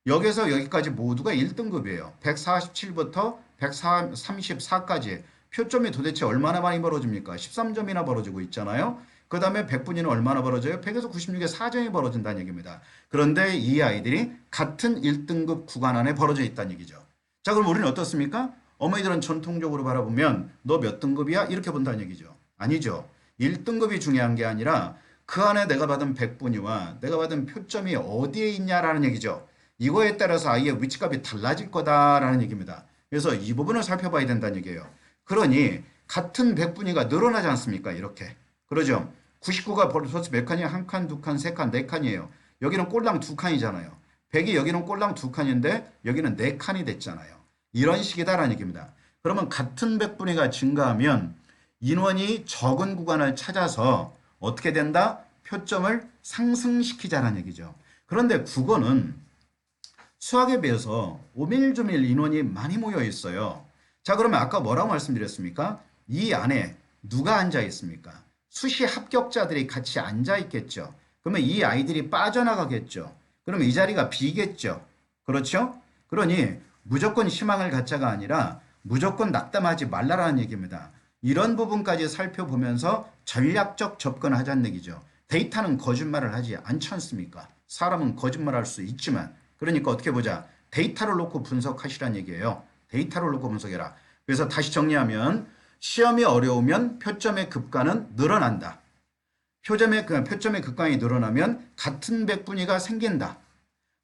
여기서 여기까지 모두가 1등급이에요. 147부터 134까지 표점이 도대체 얼마나 많이 벌어집니까? 13점이나 벌어지고 있잖아요. 그 다음에 100분위는 얼마나 벌어져요? 100에서 96에 4점이 벌어진다는 얘기입니다. 그런데 이 아이들이 같은 1등급 구간 안에 벌어져 있다는 얘기죠. 자, 그럼 우리는 어떻습니까? 어머니들은 전통적으로 바라보면 너 몇 등급이야? 이렇게 본다는 얘기죠. 아니죠. 1등급이 중요한 게 아니라 그 안에 내가 받은 100분위와 내가 받은 표점이 어디에 있냐라는 얘기죠. 이거에 따라서 아이의 위치값이 달라질 거다라는 얘기입니다. 그래서 이 부분을 살펴봐야 된다는 얘기예요. 그러니 같은 100분위가 늘어나지 않습니까? 이렇게. 그러죠. 99가 벌써 몇 칸이야? 한 칸, 두 칸, 세 칸, 네 칸이에요. 여기는 꼴랑 두 칸이잖아요. 100이 여기는 꼴랑 두 칸인데 여기는 네 칸이 됐잖아요. 이런 식이다라는 얘기입니다. 그러면 같은 100분위가 증가하면 인원이 적은 구간을 찾아서 어떻게 된다? 표점을 상승시키자는 얘기죠. 그런데 국어는 수학에 비해서 오밀조밀 인원이 많이 모여 있어요. 자, 그러면 아까 뭐라고 말씀드렸습니까? 이 안에 누가 앉아 있습니까? 수시 합격자들이 같이 앉아 있겠죠. 그러면 이 아이들이 빠져나가겠죠. 그러면 이 자리가 비겠죠. 그렇죠? 그러니 무조건 희망을 갖자가 아니라 무조건 낙담하지 말라라는 얘기입니다. 이런 부분까지 살펴보면서 전략적 접근을 하자는 얘기죠. 데이터는 거짓말을 하지 않지 않습니까? 사람은 거짓말할 수 있지만 그러니까 어떻게 보자. 데이터를 놓고 분석하시란 얘기예요. 데이터를 놓고 분석해라. 그래서 다시 정리하면 시험이 어려우면 표점의 급간은 늘어난다. 표점의 급간이 늘어나면 같은 백분위가 생긴다.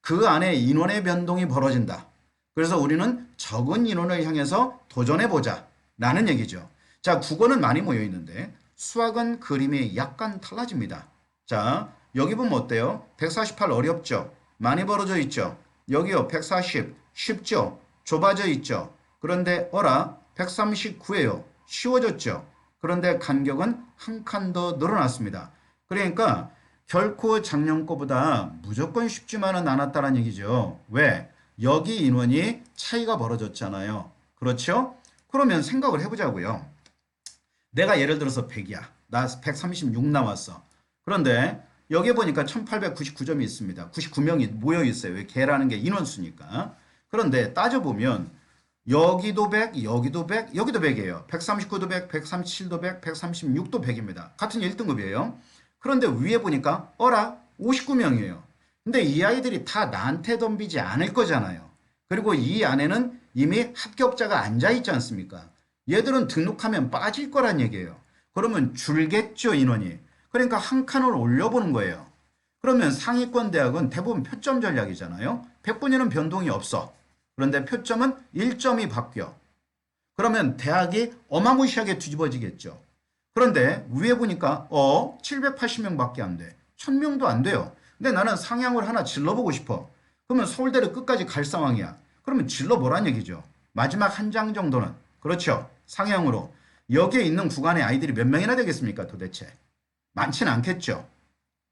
그 안에 인원의 변동이 벌어진다. 그래서 우리는 적은 인원을 향해서 도전해보자 라는 얘기죠. 자, 국어는 많이 모여 있는데 수학은 그림이 약간 달라집니다. 자, 여기 보면 어때요? 148 어렵죠? 많이 벌어져 있죠? 여기요, 140 쉽죠? 좁아져 있죠? 그런데 어라 139예요. 쉬워졌죠? 그런데 간격은 한 칸 더 늘어났습니다. 그러니까 결코 작년 거보다 무조건 쉽지만은 않았다는 얘기죠. 왜? 여기 인원이 차이가 벌어졌잖아요. 그렇죠? 그러면 생각을 해보자고요. 내가 예를 들어서 100이야. 나 136 나왔어. 그런데 여기 보니까 1899점이 있습니다. 99명이 모여 있어요. 왜? 개라는 게 인원수니까. 그런데 따져보면 여기도 100, 여기도 100, 여기도 100이에요. 139도 100, 137도 100, 136도 100입니다. 같은 1등급이에요. 그런데 위에 보니까 어라 59명이에요. 근데 이 아이들이 다 나한테 덤비지 않을 거잖아요. 그리고 이 안에는 이미 합격자가 앉아 있지 않습니까? 얘들은 등록하면 빠질 거란 얘기예요. 그러면 줄겠죠, 인원이. 그러니까 한 칸을 올려보는 거예요. 그러면 상위권 대학은 대부분 표점 전략이잖아요. 100분위는 변동이 없어. 그런데 표점은 1점이 바뀌어. 그러면 대학이 어마무시하게 뒤집어지겠죠. 그런데 위에 보니까 780명밖에 안 돼. 1000명도 안 돼요. 근데 나는 상향을 하나 질러보고 싶어. 그러면 서울대를 끝까지 갈 상황이야. 그러면 질러보란 얘기죠. 마지막 한 장 정도는. 그렇죠. 상향으로. 여기에 있는 구간의 아이들이 몇 명이나 되겠습니까 도대체? 많지는 않겠죠.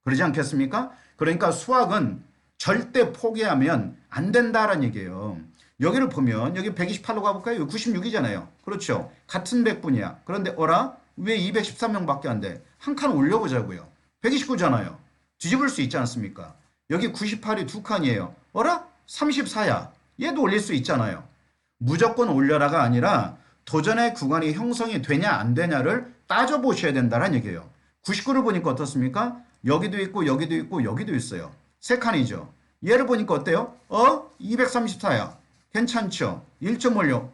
그러지 않겠습니까? 그러니까 수학은 절대 포기하면 안 된다라는 얘기예요. 여기를 보면 여기 128로 가볼까요? 여기 96이잖아요. 그렇죠. 같은 100분이야. 그런데 어라? 왜 213명밖에 안 돼? 한 칸 올려보자고요. 129잖아요. 뒤집을 수 있지 않습니까? 여기 98이 두 칸이에요. 어라? 34야. 얘도 올릴 수 있잖아요. 무조건 올려라가 아니라 도전의 구간이 형성이 되냐 안 되냐를 따져보셔야 된다는 얘기예요. 99를 보니까 어떻습니까? 여기도 있고 여기도 있고 여기도 있어요. 세 칸이죠. 얘를 보니까 어때요? 234야. 괜찮죠? 1점 올려.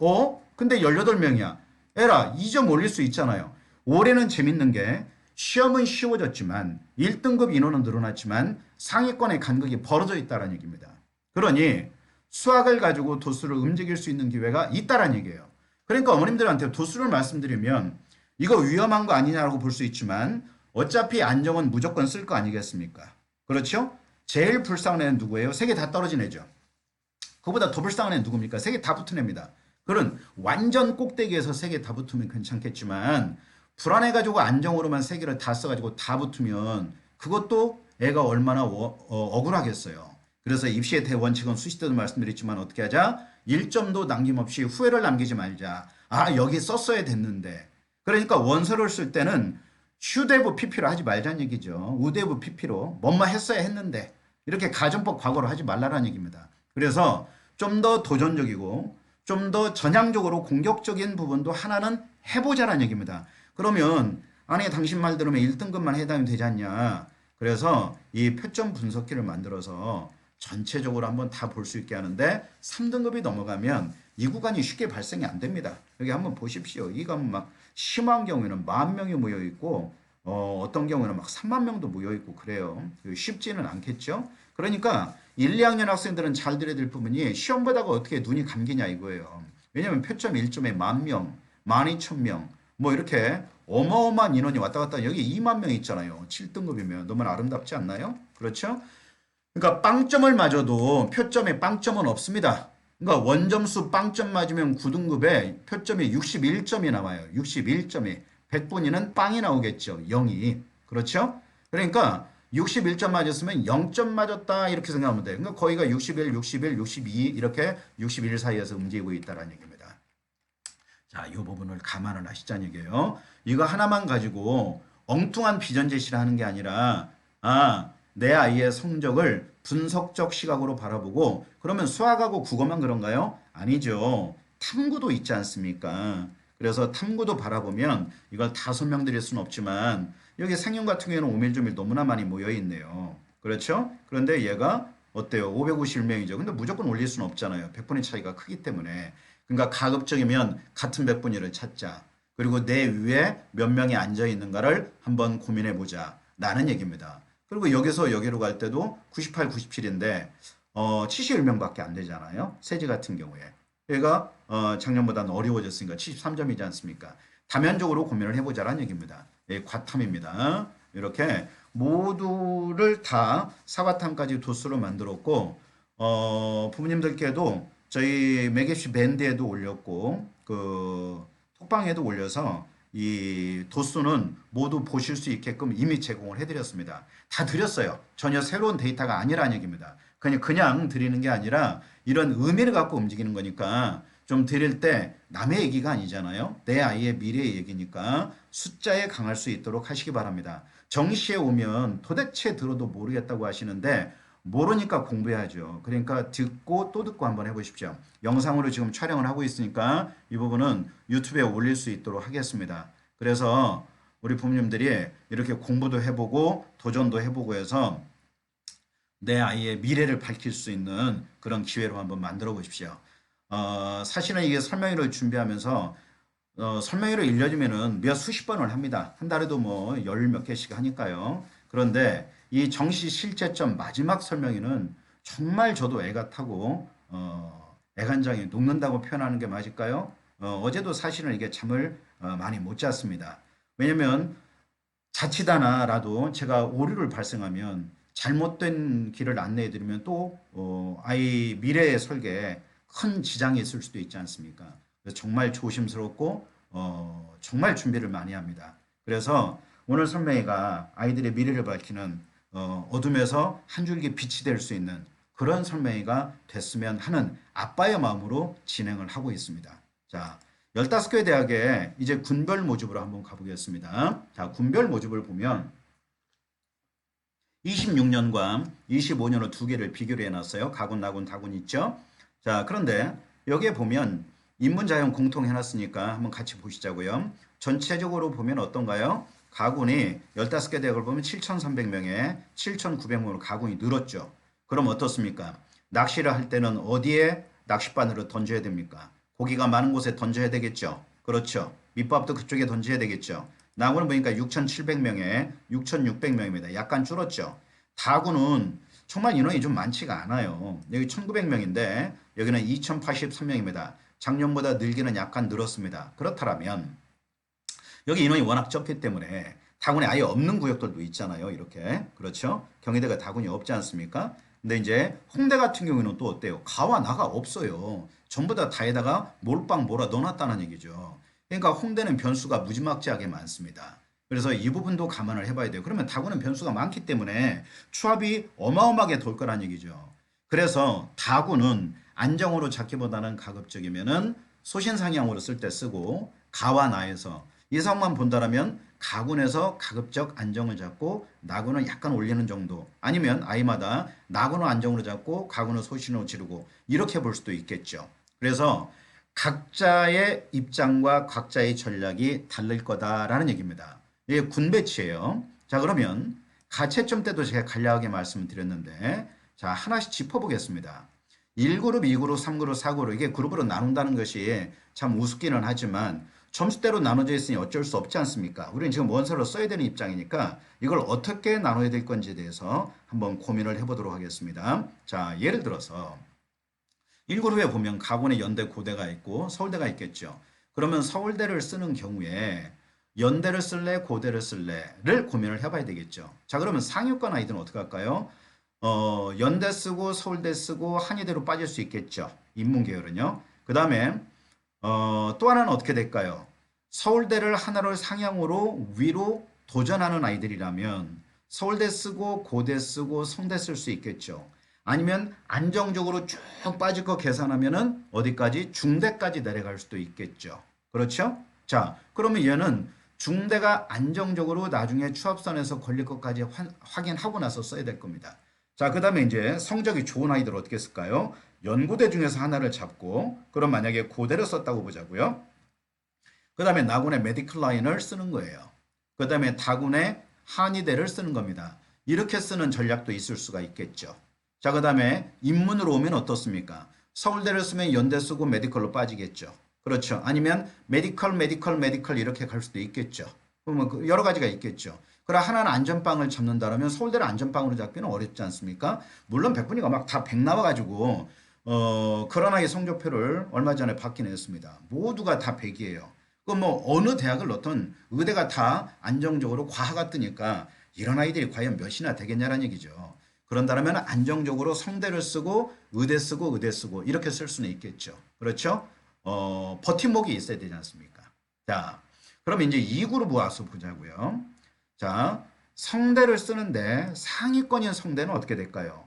근데 18명이야. 에라 2점 올릴 수 있잖아요. 올해는 재밌는 게 시험은 쉬워졌지만 1등급 인원은 늘어났지만 상위권의 간극이 벌어져 있다는 얘기입니다. 그러니 수학을 가지고 도수를 움직일 수 있는 기회가 있다는 얘기예요. 그러니까 어머님들한테 도수를 말씀드리면 이거 위험한 거 아니냐라고 볼 수 있지만 어차피 안정은 무조건 쓸 거 아니겠습니까? 그렇죠? 제일 불쌍한 애는 누구예요? 세 개 다 떨어진 애죠. 그보다 더 불쌍한 애는 누굽니까? 세 개 다 붙은 애입니다. 그런 완전 꼭대기에서 세 개 다 붙으면 괜찮겠지만 불안해가지고 안정으로만 세 개를 다 써가지고 다 붙으면 그것도 애가 얼마나 억울하겠어요. 그래서 입시의 대원칙은 수시 때도 말씀드렸지만 어떻게 하자? 1점도 남김없이 후회를 남기지 말자. 여기 썼어야 됐는데. 그러니까 원서를 쓸 때는 휴대부 PP로 하지 말자는 얘기죠. 우대부 PP로 뭐뭐 했어야 했는데 이렇게 가정법 과거로 하지 말라는 얘기입니다. 그래서 좀 더 도전적이고 좀 더 전향적으로 공격적인 부분도 하나는 해보자라는 얘기입니다. 그러면 아니 당신 말 들으면 1등급만 해당이 되지 않냐. 그래서 이 표점 분석기를 만들어서 전체적으로 한번 다 볼 수 있게 하는데 3등급이 넘어가면 이 구간이 쉽게 발생이 안 됩니다. 여기 한번 보십시오. 이 가면 막 심한 경우에는 10,000명이 모여 있고 어떤 경우에는 막 30,000명도 모여 있고 그래요. 쉽지는 않겠죠. 그러니까 1, 2학년 학생들은 잘 들어야 될 부분이 시험 보다가 어떻게 눈이 감기냐 이거예요. 왜냐하면 표점 1점에 10,000명, 12,000명 뭐 이렇게 어마어마한 인원이 왔다 갔다 여기 20,000명 있잖아요. 7등급이면 너무 아름답지 않나요? 그렇죠? 그러니까 빵점을 맞아도 표점에 빵점은 없습니다. 그러니까 원점수 빵점 맞으면 9등급에 표점이 61점이 나와요. 61점이. 100분위는 빵이 나오겠죠. 0이. 그렇죠? 그러니까 61점 맞았으면 0점 맞았다 이렇게 생각하면 돼요. 그러니까 거기가 61, 61, 62 이렇게 61 사이에서 움직이고 있다는 얘기입니다. 자, 이 부분을 감안을 하시자는 얘기예요. 이거 하나만 가지고 엉뚱한 비전 제시를 하는 게 아니라 내 아이의 성적을 분석적 시각으로 바라보고 그러면 수학하고 국어만 그런가요? 아니죠. 탐구도 있지 않습니까? 그래서 탐구도 바라보면 이걸 다 설명드릴 수는 없지만 여기 생윤 같은 경우에는 오밀조밀 너무나 많이 모여 있네요. 그렇죠? 그런데 얘가 어때요? 551명이죠. 근데 무조건 올릴 수는 없잖아요. 100분의 차이가 크기 때문에. 그러니까 가급적이면 같은 100분위를 찾자. 그리고 내 위에 몇 명이 앉아 있는가를 한번 고민해 보자. 라는 얘기입니다. 그리고 여기서 여기로 갈 때도 98, 97인데 71명밖에 안 되잖아요. 세지 같은 경우에. 얘가 작년보다는 어려워졌으니까 73점이지 않습니까? 다면적으로 고민을 해보자라는 얘기입니다. 예, 과탐입니다. 이렇게 모두를 다 사과탐까지 도수로 만들었고 부모님들께도 저희 매개시 밴드에도 올렸고 그 톡방에도 올려서 이 도수는 모두 보실 수 있게끔 이미 제공을 해드렸습니다. 다 드렸어요. 전혀 새로운 데이터가 아니라는 얘기입니다. 그냥 드리는 게 아니라 이런 의미를 갖고 움직이는 거니까 좀 드릴 때 남의 얘기가 아니잖아요. 내 아이의 미래의 얘기니까 숫자에 강할 수 있도록 하시기 바랍니다. 정시에 오면 도대체 들어도 모르겠다고 하시는데 모르니까 공부해야죠. 그러니까 듣고 또 듣고 한번 해보십시오. 영상으로 지금 촬영을 하고 있으니까 이 부분은 유튜브에 올릴 수 있도록 하겠습니다. 그래서 우리 부모님들이 이렇게 공부도 해보고 도전도 해보고 해서 내 아이의 미래를 밝힐 수 있는 그런 기회로 한번 만들어 보십시오. 사실은 이게 설명회를 준비하면서 설명회를 일려주면은 몇 수십 번을 합니다. 한 달에도 뭐 열 몇 개씩 하니까요. 그런데 이 정시 실제점 마지막 설명회는 정말 저도 애가 타고 애간장에 녹는다고 표현하는 게 맞을까요? 어제도 사실은 이게 잠을 많이 못 잤습니다. 왜냐면 자칫 하나라도 제가 오류를 발생하면 잘못된 길을 안내해 드리면 또 아이 미래의 설계에 큰 지장이 있을 수도 있지 않습니까? 그래서 정말 조심스럽고 정말 준비를 많이 합니다. 그래서 오늘 설명회가 아이들의 미래를 밝히는 어둠에서 한 줄기 빛이 될 수 있는 그런 설명회가 됐으면 하는 아빠의 마음으로 진행을 하고 있습니다. 자, 15개 대학에 이제 군별 모집으로 한번 가보겠습니다. 자, 군별 모집을 보면 26년과 25년을 두 개를 비교를 해놨어요. 가군, 나군, 다군 있죠? 자, 그런데 여기에 보면 인문자형 공통 해놨으니까 한번 같이 보시자고요. 전체적으로 보면 어떤가요? 가군이 15개 대학을 보면 7,300명에 7,900명으로 가군이 늘었죠. 그럼 어떻습니까? 낚시를 할 때는 어디에 낚싯바늘을 던져야 됩니까? 고기가 많은 곳에 던져야 되겠죠. 그렇죠. 밑밥도 그쪽에 던져야 되겠죠. 나군을 보니까 6,700명에 6,600명입니다. 약간 줄었죠. 다군은 정말 인원이 좀 많지가 않아요. 여기 1,900명인데 여기는 2,083명입니다. 작년보다 늘기는 약간 늘었습니다. 그렇다면 여기 인원이 워낙 적기 때문에 다군이 아예 없는 구역들도 있잖아요. 이렇게. 그렇죠. 경희대가 다군이 없지 않습니까? 근데 이제 홍대 같은 경우는 또 어때요? 가와 나가 없어요. 전부 다 다에다가 몰빵 몰아 넣어놨다는 얘기죠. 그러니까 홍대는 변수가 무지막지하게 많습니다. 그래서 이 부분도 감안을 해봐야 돼요. 그러면 다구는 변수가 많기 때문에 추합이 어마어마하게 돌 거란 얘기죠. 그래서 다구는 안정으로 잡기보다는 가급적이면은 소신상향으로 쓸 때 쓰고 가와 나에서 이상만 본다라면 가군에서 가급적 안정을 잡고 나군을 약간 올리는 정도 아니면 아이마다 나군을 안정으로 잡고 가군을 소신으로 지르고 이렇게 볼 수도 있겠죠. 그래서 각자의 입장과 각자의 전략이 다를 거다라는 얘기입니다. 이게 군 배치예요. 자, 그러면 가채점 때도 제가 간략하게 말씀드렸는데 자, 하나씩 짚어보겠습니다. 1그룹, 2그룹, 3그룹, 4그룹 이게 그룹으로 나눈다는 것이 참 우습기는 하지만 점수대로 나눠져 있으니 어쩔 수 없지 않습니까? 우리는 지금 원서를 써야 되는 입장이니까 이걸 어떻게 나눠야 될 건지에 대해서 한번 고민을 해보도록 하겠습니다. 자, 예를 들어서 1그룹에 보면 가군의 연대, 고대가 있고 서울대가 있겠죠. 그러면 서울대를 쓰는 경우에 연대를 쓸래, 고대를 쓸래를 고민을 해봐야 되겠죠. 자, 그러면 상위권 아이들은 어떻게 할까요? 연대 쓰고 서울대 쓰고 한의대로 빠질 수 있겠죠. 인문계열은요. 그 다음에 또 하나는 어떻게 될까요? 서울대를 하나를 상향으로 위로 도전하는 아이들이라면 서울대 쓰고 고대 쓰고 성대 쓸 수 있겠죠. 아니면 안정적으로 쭉 빠질 거 계산하면은 어디까지? 중대까지 내려갈 수도 있겠죠. 그렇죠? 자, 그러면 얘는 중대가 안정적으로 나중에 추합선에서 걸릴 것까지 확인하고 나서 써야 될 겁니다. 자, 그 다음에 이제 성적이 좋은 아이들 어떻게 쓸까요? 연고대 중에서 하나를 잡고, 그럼 만약에 고대를 썼다고 보자고요. 그 다음에 나군의 메디컬 라인을 쓰는 거예요. 그 다음에 다군의 한의대를 쓰는 겁니다. 이렇게 쓰는 전략도 있을 수가 있겠죠. 자, 그 다음에 인문으로 오면 어떻습니까? 서울대를 쓰면 연대 쓰고 메디컬로 빠지겠죠. 그렇죠. 아니면 메디컬 이렇게 갈 수도 있겠죠. 그러면 여러 가지가 있겠죠. 그러나 하나는 안전빵을 잡는다면 서울대를 안전빵으로 잡기는 어렵지 않습니까? 물론 백분위가 막 다 100 나와가지고 그러나 이 성적표를 얼마 전에 받긴 했습니다. 모두가 다 100이에요. 그럼 뭐 어느 대학을 넣든 의대가 다 안정적으로 과하가 뜨니까 이런 아이들이 과연 몇이나 되겠냐는 얘기죠. 그런다면 안정적으로 성대를 쓰고 의대 쓰고 의대 쓰고 이렇게 쓸 수는 있겠죠. 그렇죠? 버팀목이 있어야 되지 않습니까? 자, 그럼 이제 2그룹 와서 보자고요. 자, 성대를 쓰는데 상위권인 성대는 어떻게 될까요?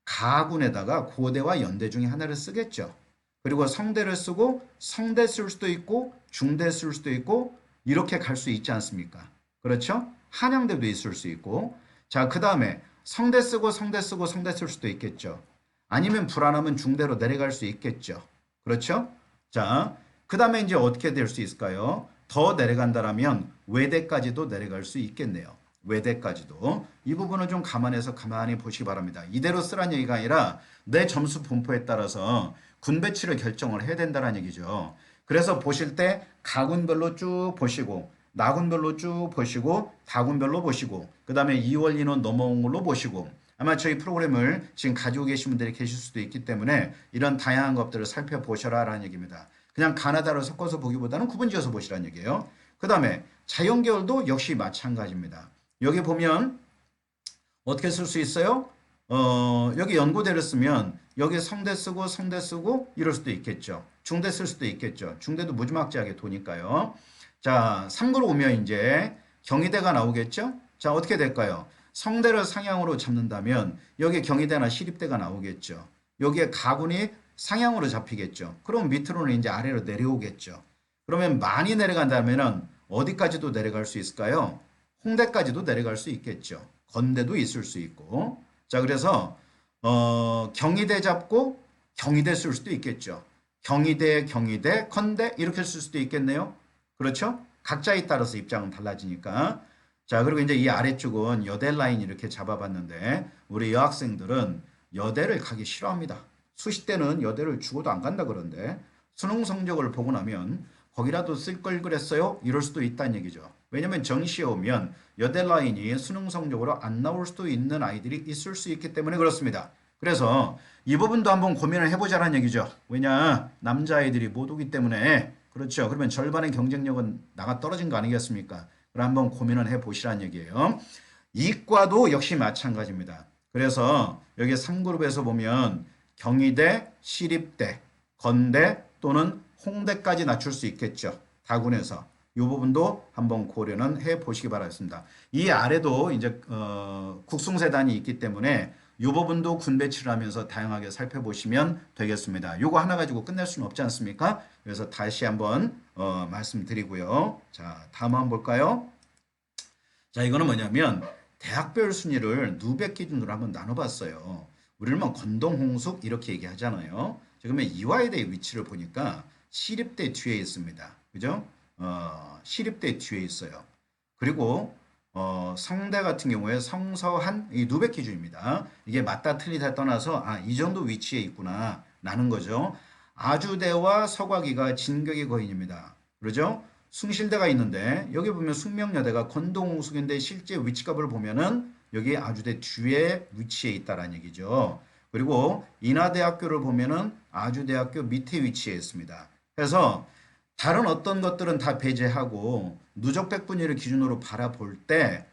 가군에다가 고대와 연대 중에 하나를 쓰겠죠. 그리고 성대를 쓰고 성대 쓸 수도 있고 중대 쓸 수도 있고 이렇게 갈 수 있지 않습니까? 그렇죠? 한양대도 있을 수 있고 자, 그 다음에 성대 쓰고 성대 쓰고 성대 쓸 수도 있겠죠. 아니면 불안하면 중대로 내려갈 수 있겠죠. 그렇죠? 자, 그 다음에 이제 어떻게 될 수 있을까요? 더 내려간다라면 외대까지도 내려갈 수 있겠네요. 외대까지도. 이 부분을 좀 감안해서 가만히 보시기 바랍니다. 이대로 쓰란 얘기가 아니라 내 점수 분포에 따라서 군 배치를 결정을 해야 된다는 얘기죠. 그래서 보실 때 가군별로 쭉 보시고 나군별로 쭉 보시고 다군별로 보시고 그 다음에 2월 인원 넘어온 걸로 보시고 아마 저희 프로그램을 지금 가지고 계신 분들이 계실 수도 있기 때문에 이런 다양한 것들을 살펴보셔라 라는 얘기입니다. 그냥 가나다로 섞어서 보기보다는 구분지어서 보시라는 얘기예요. 그 다음에 자연계열도 역시 마찬가지입니다. 여기 보면 어떻게 쓸 수 있어요? 여기 연고대를 쓰면 여기 성대 쓰고 성대 쓰고 이럴 수도 있겠죠. 중대 쓸 수도 있겠죠. 중대도 무지막지하게 도니까요. 자, 3구로 오면 이제 경희대가 나오겠죠? 자, 어떻게 될까요? 성대를 상향으로 잡는다면 여기 경희대나 시립대가 나오겠죠. 여기에 가군이 상향으로 잡히겠죠. 그럼 밑으로는 이제 아래로 내려오겠죠. 그러면 많이 내려간다면 어디까지도 내려갈 수 있을까요? 홍대까지도 내려갈 수 있겠죠. 건대도 있을 수 있고. 자, 그래서 경희대 잡고 경희대 쓸 수도 있겠죠. 경희대, 건대 이렇게 쓸 수도 있겠네요. 그렇죠? 각자에 따라서 입장은 달라지니까. 자, 그리고 이제 이 아래쪽은 여대 라인 이렇게 잡아봤는데 우리 여학생들은 여대를 가기 싫어합니다. 수시때는 여대를 죽어도 안 간다 그러는데 수능 성적을 보고 나면 거기라도 쓸 걸 그랬어요? 이럴 수도 있다는 얘기죠. 왜냐면 정시에 오면 여대 라인이 수능 성적으로 안 나올 수도 있는 아이들이 있을 수 있기 때문에 그렇습니다. 그래서 이 부분도 한번 고민을 해보자는 얘기죠. 왜냐? 남자아이들이 못 오기 때문에 그렇죠. 그러면 절반의 경쟁력은 나가 떨어진 거 아니겠습니까? 그럼 한번 고민을 해보시라는 얘기예요. 이과도 역시 마찬가지입니다. 그래서 여기 3그룹에서 보면 경희대, 시립대, 건대 또는 홍대까지 낮출 수 있겠죠. 다군에서. 이 부분도 한번 고려는 해 보시기 바라겠습니다. 이 아래도 이제 국승세단이 있기 때문에 이 부분도 군 배치를 하면서 다양하게 살펴보시면 되겠습니다. 이거 하나 가지고 끝낼 수는 없지 않습니까? 그래서 다시 한번 말씀드리고요. 자, 다음 한번 볼까요? 자, 이거는 뭐냐면 대학별 순위를 누백 기준으로 한번 나눠봤어요. 우리는 뭐 건동, 홍숙 이렇게 얘기하잖아요. 그러면 이화여대의 위치를 보니까 시립대 뒤에 있습니다. 그죠? 시립대 뒤에 있어요. 그리고 성대 같은 경우에 성서한 이 누백 기준입니다. 이게 맞다 틀리다 떠나서 이 정도 위치에 있구나 라는 거죠. 아주대와 서과기가 진격의 거인입니다. 그러죠? 숭실대가 있는데 여기 보면 숙명여대가 건동홍숙인데 실제 위치값을 보면은 여기 아주대 뒤에 위치해 있다라는 얘기죠. 그리고 인하대학교를 보면은 아주대학교 밑에 위치해 있습니다. 그래서 다른 어떤 것들은 다 배제하고 누적 백분위를 기준으로 바라볼 때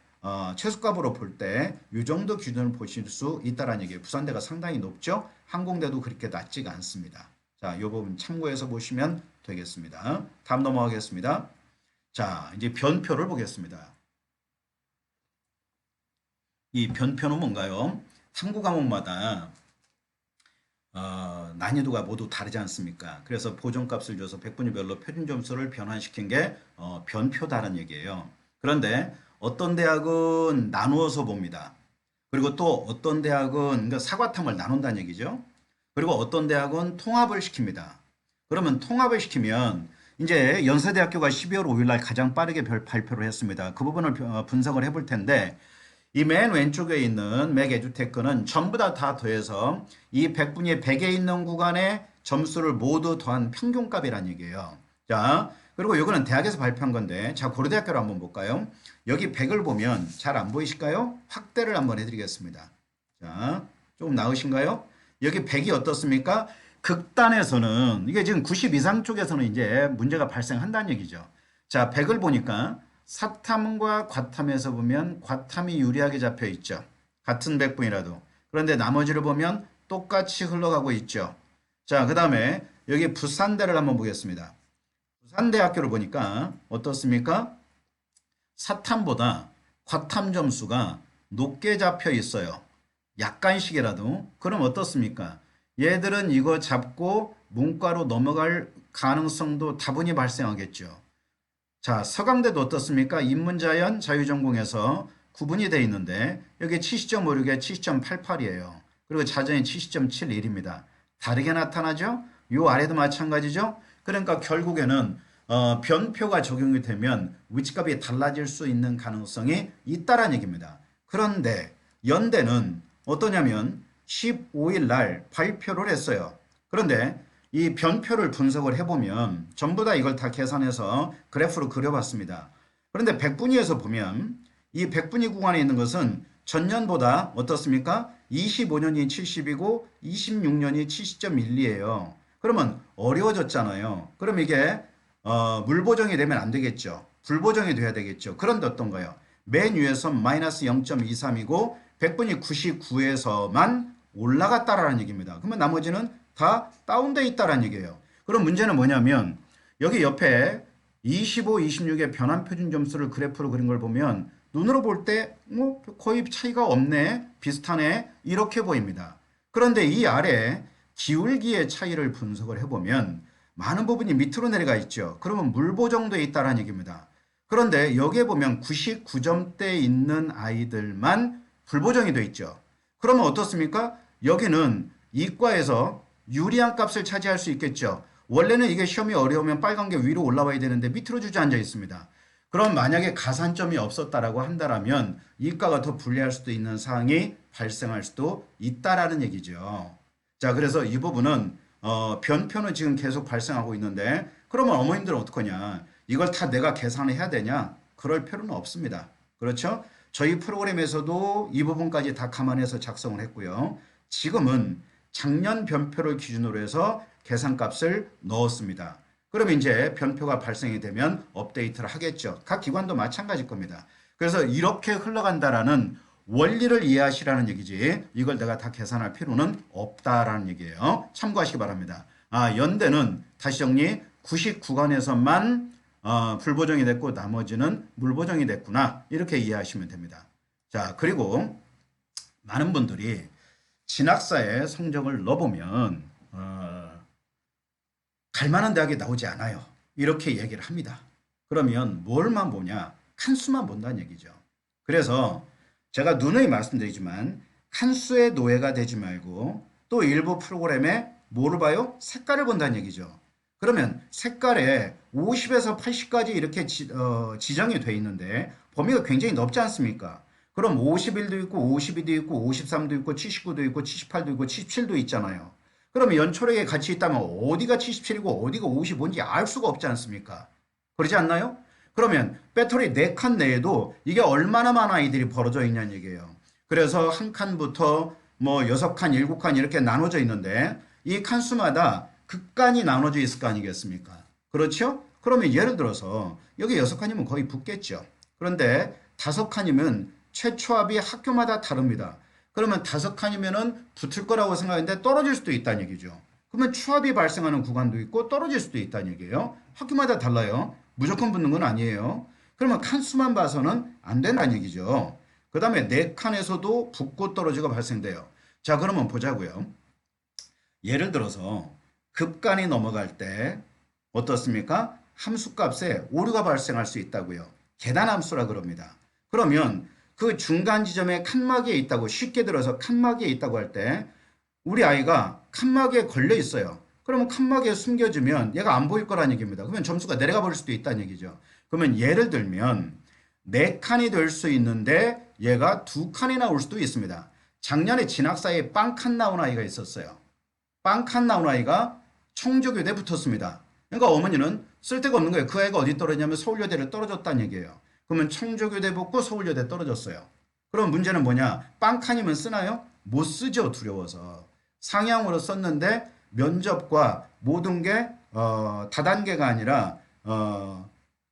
최소값으로 볼 때 이 정도 기준을 보실 수 있다라는 얘기예요. 부산대가 상당히 높죠. 항공대도 그렇게 낮지가 않습니다. 자, 이 부분 참고해서 보시면 되겠습니다. 다음 넘어가겠습니다. 자, 이제 변표를 보겠습니다. 이 변표는 뭔가요? 탐구 과목마다 난이도가 모두 다르지 않습니까? 그래서 보존값을 줘서 백분위별로 표준 점수를 변환시킨 게 변표다라는 얘기예요. 그런데 어떤 대학은 나누어서 봅니다. 그리고 또 어떤 대학은 그러니까 사과탐을 나눈다는 얘기죠. 그리고 어떤 대학은 통합을 시킵니다. 그러면 통합을 시키면 이제 연세대학교가 12월 5일 날 가장 빠르게 발표를 했습니다. 그 부분을 분석을 해볼 텐데 이 맨 왼쪽에 있는 맥 에듀테크는 전부 다 더해서 이 100분위 100에 있는 구간의 점수를 모두 더한 평균값이라는 얘기예요. 자, 그리고 이거는 대학에서 발표한 건데, 자, 고려대학교를 한번 볼까요? 여기 100을 보면 잘 안 보이실까요? 확대를 한번 해드리겠습니다. 자, 조금 나으신가요? 여기 100이 어떻습니까? 극단에서는, 이게 지금 90 이상 쪽에서는 이제 문제가 발생한다는 얘기죠. 자, 100을 보니까 사탐과 과탐에서 보면 과탐이 유리하게 잡혀 있죠. 같은 백분이라도. 그런데 나머지를 보면 똑같이 흘러가고 있죠. 자, 그 다음에 여기 부산대를 한번 보겠습니다. 부산대학교를 보니까 어떻습니까? 사탐보다 과탐 점수가 높게 잡혀 있어요. 약간씩이라도. 그럼 어떻습니까? 얘들은 이거 잡고 문과로 넘어갈 가능성도 다분히 발생하겠죠. 자, 서강대도 어떻습니까? 인문자연 자유전공에서 구분이 되어 있는데 여기 70.56에 70.88이에요. 그리고 자전이 70.71입니다. 다르게 나타나죠? 요 아래도 마찬가지죠? 그러니까 결국에는 변표가 적용이 되면 위치값이 달라질 수 있는 가능성이 있다라는 얘기입니다. 그런데 연대는 어떠냐면 15일 날 발표를 했어요. 그런데 이 변표를 분석을 해보면 전부 다 이걸 다 계산해서 그래프로 그려봤습니다. 그런데 백분위에서 보면 이 백분위 구간에 있는 것은 전년보다 어떻습니까? 25년이 70이고 26년이 70.12예요. 그러면 어려워졌잖아요. 그럼 이게 물보정이 되면 안 되겠죠. 불보정이 돼야 되겠죠. 그런데 어떤가요? 맨 위에서 마이너스 0.23이고 백분위 99에서만 올라갔다라는 얘기입니다. 그러면 나머지는 다 다운돼 있다라는 얘기예요. 그럼 문제는 뭐냐면 여기 옆에 25, 26의 변환 표준 점수를 그래프로 그린 걸 보면 눈으로 볼 때 뭐 거의 차이가 없네, 비슷하네 이렇게 보입니다. 그런데 이 아래 기울기의 차이를 분석을 해보면 많은 부분이 밑으로 내려가 있죠. 그러면 물보정도에 있다라는 얘기입니다. 그런데 여기에 보면 99점대에 있는 아이들만 불보정이 돼 있죠. 그러면 어떻습니까? 여기는 이과에서 유리한 값을 차지할 수 있겠죠. 원래는 이게 시험이 어려우면 빨간 게 위로 올라와야 되는데 밑으로 주저앉아 있습니다. 그럼 만약에 가산점이 없었다라고 한다면 이과가 더 불리할 수도 있는 사항이 발생할 수도 있다라는 얘기죠. 자, 그래서 이 부분은 변표는 지금 계속 발생하고 있는데 그러면 어머님들은 어떡하냐? 이걸 다 내가 계산을 해야 되냐? 그럴 필요는 없습니다. 그렇죠? 저희 프로그램에서도 이 부분까지 다 감안해서 작성을 했고요. 지금은 작년 변표를 기준으로 해서 계산값을 넣었습니다. 그럼 이제 변표가 발생이 되면 업데이트를 하겠죠. 각 기관도 마찬가지일 겁니다. 그래서 이렇게 흘러간다라는 원리를 이해하시라는 얘기지 이걸 내가 다 계산할 필요는 없다라는 얘기예요. 참고하시기 바랍니다. 연대는 다시 정리 99간에서만 불보정이 됐고 나머지는 물보정이 됐구나 이렇게 이해하시면 됩니다. 자, 그리고 많은 분들이 진학사에 성적을 넣어보면 갈만한 대학이 나오지 않아요. 이렇게 얘기를 합니다. 그러면 뭘만 보냐? 칸수만 본다는 얘기죠. 그래서 제가 누누이 말씀드리지만 칸수의 노예가 되지 말고 또 일부 프로그램에 뭐를 봐요? 색깔을 본다는 얘기죠. 그러면 색깔에 50에서 80까지 이렇게 지정이 돼 있는데 범위가 굉장히 넓지 않습니까? 그럼 51도 있고 52도 있고 53도 있고 79도 있고 78도 있고 77도 있잖아요. 그러면 연초록에 같이 있다면 어디가 77이고 어디가 55인지 알 수가 없지 않습니까? 그러지 않나요? 그러면 배터리 4칸 내에도 이게 얼마나 많은 아이들이 벌어져 있냐는 얘기예요. 그래서 한 칸부터 뭐 6칸, 7칸 이렇게 나눠져 있는데 이 칸수마다 극간이 나눠져 있을 거 아니겠습니까? 그렇죠? 그러면 예를 들어서 여기 6칸이면 거의 붙겠죠. 그런데 5칸이면 최초합이 학교마다 다릅니다. 그러면 5칸이면은 붙을 거라고 생각했는데 떨어질 수도 있다는 얘기죠. 그러면 추합이 발생하는 구간도 있고 떨어질 수도 있다는 얘기예요. 학교마다 달라요. 무조건 붙는 건 아니에요. 그러면 칸수만 봐서는 안 된다는 얘기죠. 그 다음에 4칸에서도 붙고 떨어지가 발생돼요. 자, 그러면 보자고요. 예를 들어서 급간이 넘어갈 때 어떻습니까? 함수값에 오류가 발생할 수 있다고요. 계단함수라 그럽니다. 그러면 그 중간 지점에 칸막이에 있다고 쉽게 들어서 칸막이에 있다고 할 때 우리 아이가 칸막이에 걸려 있어요. 그러면 칸막이에 숨겨주면 얘가 안 보일 거라는 얘기입니다. 그러면 점수가 내려가 버릴 수도 있다는 얘기죠. 그러면 예를 들면 4칸이 될 수 있는데 얘가 2칸이 나올 수도 있습니다. 작년에 진학사에 빵칸 나온 아이가 있었어요. 빵칸 나온 아이가 청조교대에 붙었습니다. 그러니까 어머니는 쓸데가 없는 거예요. 그 아이가 어디 떨어지냐면 서울여대를 떨어졌다는 얘기예요. 그러면 청조교대 붙고 서울여대 떨어졌어요. 그럼 문제는 뭐냐? 빵칸이면 쓰나요? 못 쓰죠. 두려워서. 상향으로 썼는데 면접과 모든 게 다단계가 아니라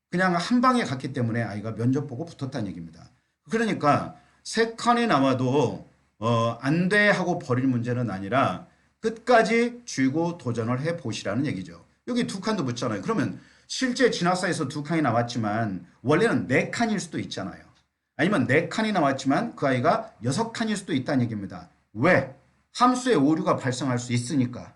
그냥 한 방에 갔기 때문에 아이가 면접 보고 붙었다는 얘기입니다. 그러니까 3칸이 나와도 안 돼 하고 버릴 문제는 아니라 끝까지 쥐고 도전을 해 보시라는 얘기죠. 여기 2칸도 붙잖아요. 그러면 실제 진학사에서 2칸이 나왔지만 원래는 4칸일 수도 있잖아요. 아니면 4칸이 나왔지만 그 아이가 6칸일 수도 있다는 얘기입니다. 왜? 함수의 오류가 발생할 수 있으니까.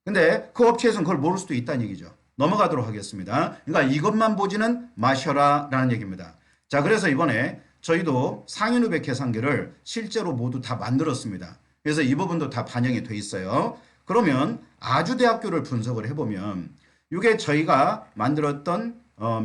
근데 그 업체에서는 그걸 모를 수도 있다는 얘기죠. 넘어가도록 하겠습니다. 그러니까 이것만 보지는 마셔라 라는 얘기입니다. 자, 그래서 이번에 저희도 상인후배 계산기를 실제로 모두 다 만들었습니다. 그래서 이 부분도 다 반영이 돼 있어요. 그러면 아주대학교를 분석을 해보면 이게 저희가 만들었던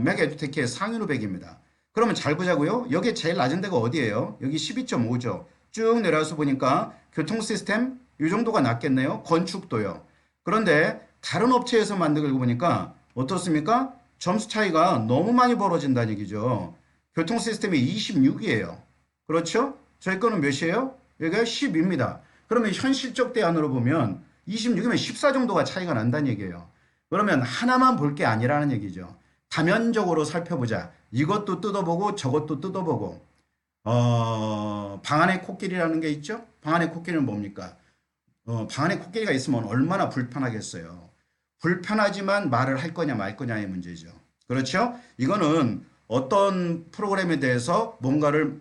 맥에듀테크의 상인후배입니다. 그러면 잘 보자고요. 여기 제일 낮은 데가 어디예요? 여기 12.5죠. 쭉 내려와서 보니까 교통 시스템 이 정도가 낮겠네요. 건축도요. 그런데 다른 업체에서 만들고 보니까 어떻습니까? 점수 차이가 너무 많이 벌어진다는 얘기죠. 교통 시스템이 26이에요. 그렇죠? 저희 거는 몇이에요? 여기가 10입니다. 그러면 현실적 대안으로 보면 26이면 14 정도가 차이가 난다는 얘기예요. 그러면 하나만 볼 게 아니라는 얘기죠. 다면적으로 살펴보자. 이것도 뜯어보고 저것도 뜯어보고 방 안의 코끼리라는 게 있죠? 방 안의 코끼리는 뭡니까? 방 안에 코끼리가 있으면 얼마나 불편하겠어요. 불편하지만 말을 할 거냐 말 거냐의 문제죠. 그렇죠? 이거는 어떤 프로그램에 대해서 뭔가를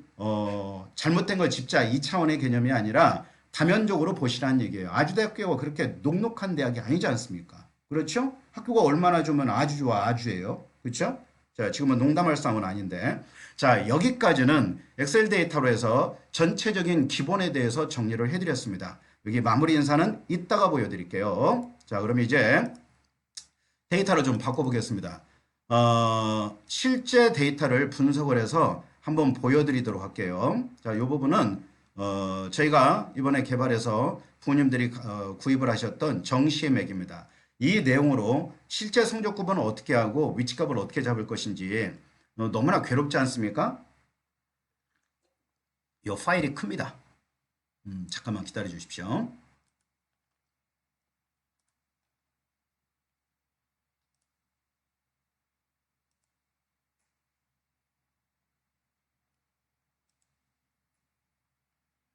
잘못된 걸 짚자 이 차원의 개념이 아니라 다면적으로 보시라는 얘기예요. 아주대학교가 그렇게 녹록한 대학이 아니지 않습니까? 그렇죠? 학교가 얼마나 좋으면 아주 좋아 아주예요. 그렇죠? 자, 지금은 농담할 상은 아닌데. 자, 여기까지는 엑셀 데이터로 해서 전체적인 기본에 대해서 정리를 해드렸습니다. 여기 마무리 인사는 이따가 보여드릴게요. 자, 그럼 이제 데이터를 좀 바꿔보겠습니다. 실제 데이터를 분석을 해서 한번 보여드리도록 할게요. 자, 이 부분은 저희가 이번에 개발해서 부모님들이 구입을 하셨던 정시의 맥입니다. 이 내용으로 실제 성적 구분을 어떻게 하고 위치값을 어떻게 잡을 것인지 너무나 괴롭지 않습니까? 이 파일이 큽니다. 잠깐만 기다려 주십시오.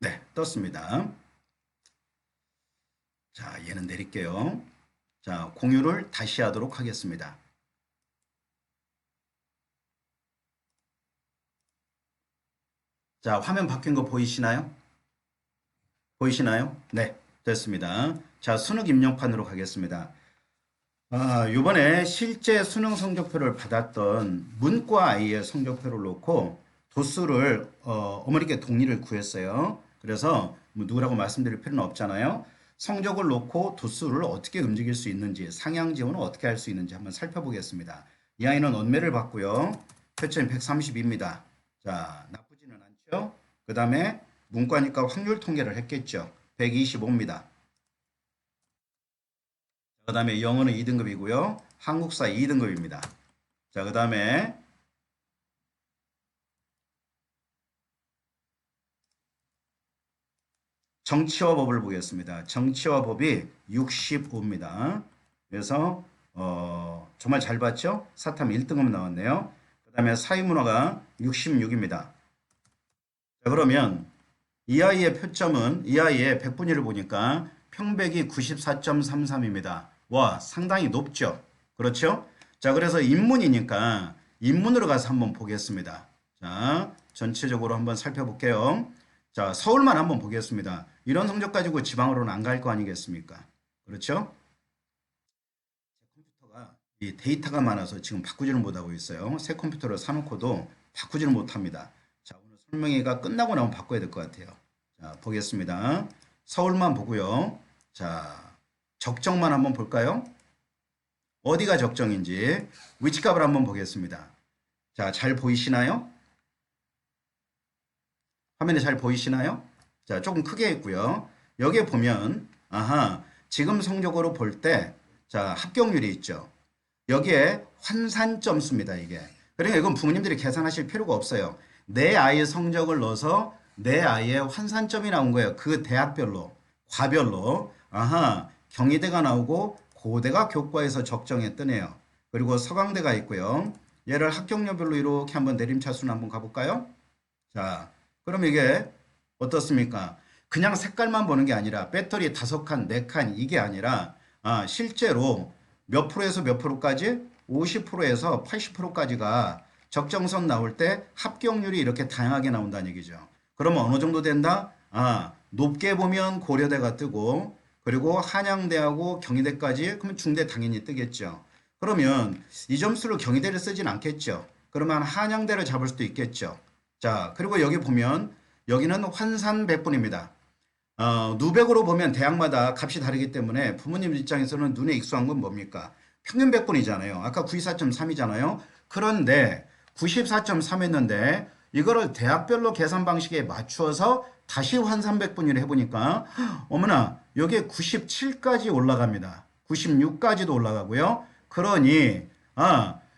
네, 떴습니다. 자, 얘는 내릴게요. 자, 공유를 다시 하도록 하겠습니다. 자, 화면 바뀐 거 보이시나요? 보이시나요? 네, 됐습니다. 자, 수능 입력판으로 가겠습니다. 이번에 실제 수능 성적표를 받았던 문과 아이의 성적표를 놓고 도수를 어머니께 동의를 구했어요. 그래서 뭐 누구라고 말씀드릴 필요는 없잖아요. 성적을 놓고 도수를 어떻게 움직일 수 있는지, 상향 지원을 어떻게 할 수 있는지 한번 살펴보겠습니다. 이 아이는 언매를 받고요. 표점이 132입니다. 자, 나쁘지는 않죠? 그 다음에 문과니까 확률 통계를 했겠죠. 125입니다. 그 다음에 영어는 2등급이고요. 한국사 2등급입니다. 자, 그 다음에 정치와 법을 보겠습니다. 정치와 법이 65입니다. 그래서 정말 잘 봤죠? 사탐 1등급 나왔네요. 그 다음에 사회문화가 66입니다. 자, 그러면 이 아이의 표점은 이 아이의 백분위를 보니까 평백이 94.33입니다. 와, 상당히 높죠? 그렇죠? 자, 그래서 인문이니까 인문으로 가서 한번 보겠습니다. 자, 전체적으로 한번 살펴볼게요. 자, 서울만 한번 보겠습니다. 이런 성적 가지고 지방으로는 안 갈 거 아니겠습니까? 그렇죠? 제 컴퓨터가 이 데이터가 많아서 지금 바꾸지를 못하고 있어요. 새 컴퓨터를 사놓고도 바꾸지를 못합니다. 자, 오늘 설명회가 끝나고 나면 바꿔야 될 것 같아요. 자, 보겠습니다. 서울만 보고요. 자, 적정만 한번 볼까요? 어디가 적정인지 위치값을 한번 보겠습니다. 자, 잘 보이시나요? 화면에 잘 보이시나요? 자, 조금 크게 했고요. 여기에 보면 아하, 지금 성적으로 볼 때 자, 합격률이 있죠. 여기에 환산 점수입니다, 이게. 그러니까 이건 부모님들이 계산하실 필요가 없어요. 내 아이의 성적을 넣어서 내 아이의 환산점이 나온 거예요. 그 대학별로, 과별로. 아하, 경희대가 나오고 고대가 교과에서 적정에 뜨네요. 그리고 서강대가 있고요. 얘를 합격률별로 이렇게 한번 내림차순 한번 가볼까요? 자, 그럼 이게 어떻습니까? 그냥 색깔만 보는 게 아니라 배터리 5칸, 4칸 이게 아니라 실제로 몇 프로에서 몇 프로까지? 50%에서 80%까지가 적정선 나올 때 합격률이 이렇게 다양하게 나온다는 얘기죠. 그러면 어느 정도 된다? 높게 보면 고려대가 뜨고 그리고 한양대하고 경희대까지 그러면 중대 당연히 뜨겠죠. 그러면 이 점수를 경희대를 쓰진 않겠죠. 그러면 한양대를 잡을 수도 있겠죠. 자, 그리고 여기 보면 여기는 환산 백분입니다. 누백으로 보면 대학마다 값이 다르기 때문에 부모님 입장에서는 눈에 익숙한 건 뭡니까? 평균 백분이잖아요. 아까 94.3이잖아요. 그런데 94.3 했는데 이거를 대학별로 계산 방식에 맞추어서 다시 환산 백분위를 해보니까 어머나 여기에 97까지 올라갑니다. 96까지도 올라가고요. 그러니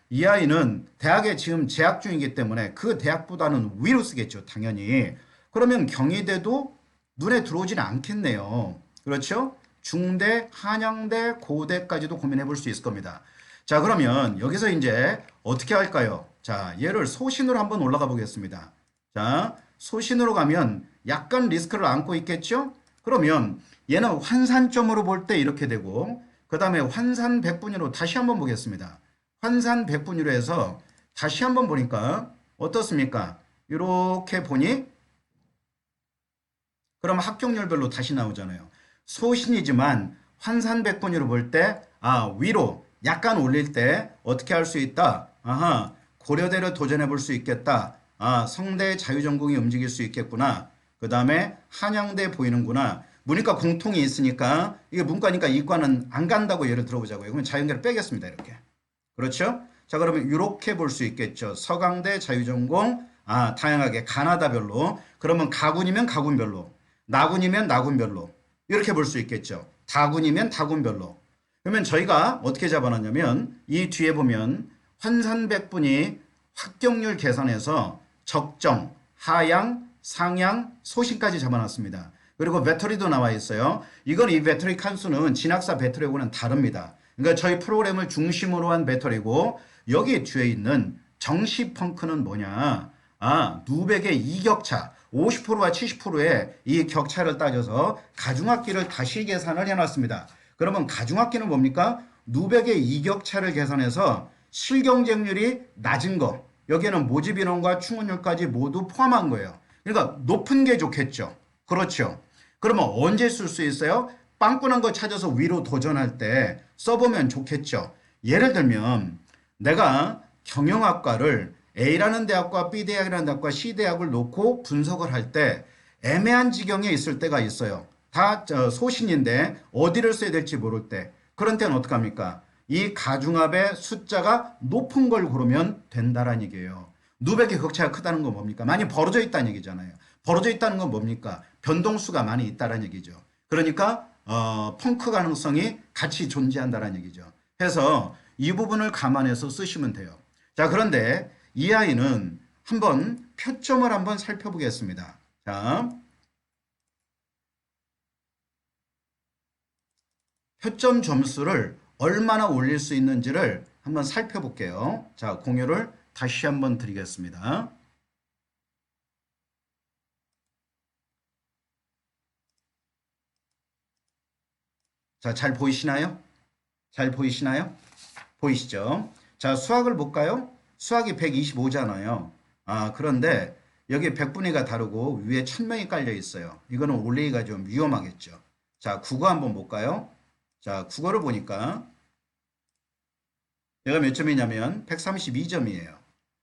이 아이는 대학에 지금 재학 중이기 때문에 그 대학보다는 위로 쓰겠죠. 당연히. 그러면 경희대도 눈에 들어오지는 않겠네요. 그렇죠? 중대, 한양대, 고대까지도 고민해 볼 수 있을 겁니다. 자, 그러면 여기서 이제 어떻게 할까요? 자, 얘를 소신으로 한번 올라가 보겠습니다. 자, 소신으로 가면 약간 리스크를 안고 있겠죠? 그러면 얘는 환산점으로 볼 때 이렇게 되고 그 다음에 환산 백분위로 다시 한번 보겠습니다. 환산 백분위로 해서 다시 한번 보니까 어떻습니까? 이렇게 보니 그럼 합격률별로 다시 나오잖아요. 소신이지만 환산 백분위로 볼 때 위로 약간 올릴 때 어떻게 할 수 있다? 아하, 고려대를 도전해 볼 수 있겠다. 성대 자유전공이 움직일 수 있겠구나. 그 다음에 한양대 보이는구나. 문이과 공통이 있으니까 이게 문과니까 이과는 안 간다고 예를 들어보자고요. 그러면 자연계를 빼겠습니다. 이렇게. 그렇죠? 자, 그러면 이렇게 볼 수 있겠죠. 서강대 자유전공 다양하게 가나다별로. 그러면 가군이면 가군별로. 나군이면 나군별로. 이렇게 볼 수 있겠죠. 다군이면 다군별로. 그러면 저희가 어떻게 잡아놨냐면 이 뒤에 보면 환산백분위 합격률 계산해서 적정, 하향, 상향, 소신까지 잡아놨습니다. 그리고 배터리도 나와 있어요. 이건 이 배터리 칸수는 진학사 배터리하고는 다릅니다. 그러니까 저희 프로그램을 중심으로 한 배터리고 여기 뒤에 있는 정시 펑크는 뭐냐? 누백의 이격차 50%와 70%의 이 격차를 따져서 가중학기를 다시 계산을 해놨습니다. 그러면 가중학기는 뭡니까? 누백의 이격차를 계산해서 실경쟁률이 낮은 거 여기에는 모집인원과 충원율까지 모두 포함한 거예요. 그러니까 높은 게 좋겠죠. 그렇죠. 그러면 언제 쓸 수 있어요? 빵꾸난 거 찾아서 위로 도전할 때 써보면 좋겠죠. 예를 들면 내가 경영학과를 A라는 대학과 B대학이라는 대학과 C대학을 놓고 분석을 할 때 애매한 지경에 있을 때가 있어요. 다 소신인데 어디를 써야 될지 모를 때 그런 때는 어떡합니까? 이 가중합의 숫자가 높은 걸 고르면 된다라는 얘기예요. 누백의 격차가 크다는 건 뭡니까? 많이 벌어져 있다는 얘기잖아요. 벌어져 있다는 건 뭡니까? 변동수가 많이 있다는 얘기죠. 그러니까 펑크 가능성이 같이 존재한다는 얘기죠. 해서 이 부분을 감안해서 쓰시면 돼요. 자, 그런데 이 아이는 한번 표점을 한번 살펴보겠습니다. 자, 표점 점수를 얼마나 올릴 수 있는지를 한번 살펴볼게요. 자, 공유를 다시 한번 드리겠습니다. 자, 잘 보이시나요? 잘 보이시나요? 보이시죠? 자, 수학을 볼까요? 수학이 125잖아요. 아, 그런데 여기 100분위가 다르고 위에 1000명이 깔려 있어요. 이거는 올리기가 좀 위험하겠죠. 자, 국어 한번 볼까요? 자, 국어를 보니까 얘가 몇 점이냐면 132점이에요.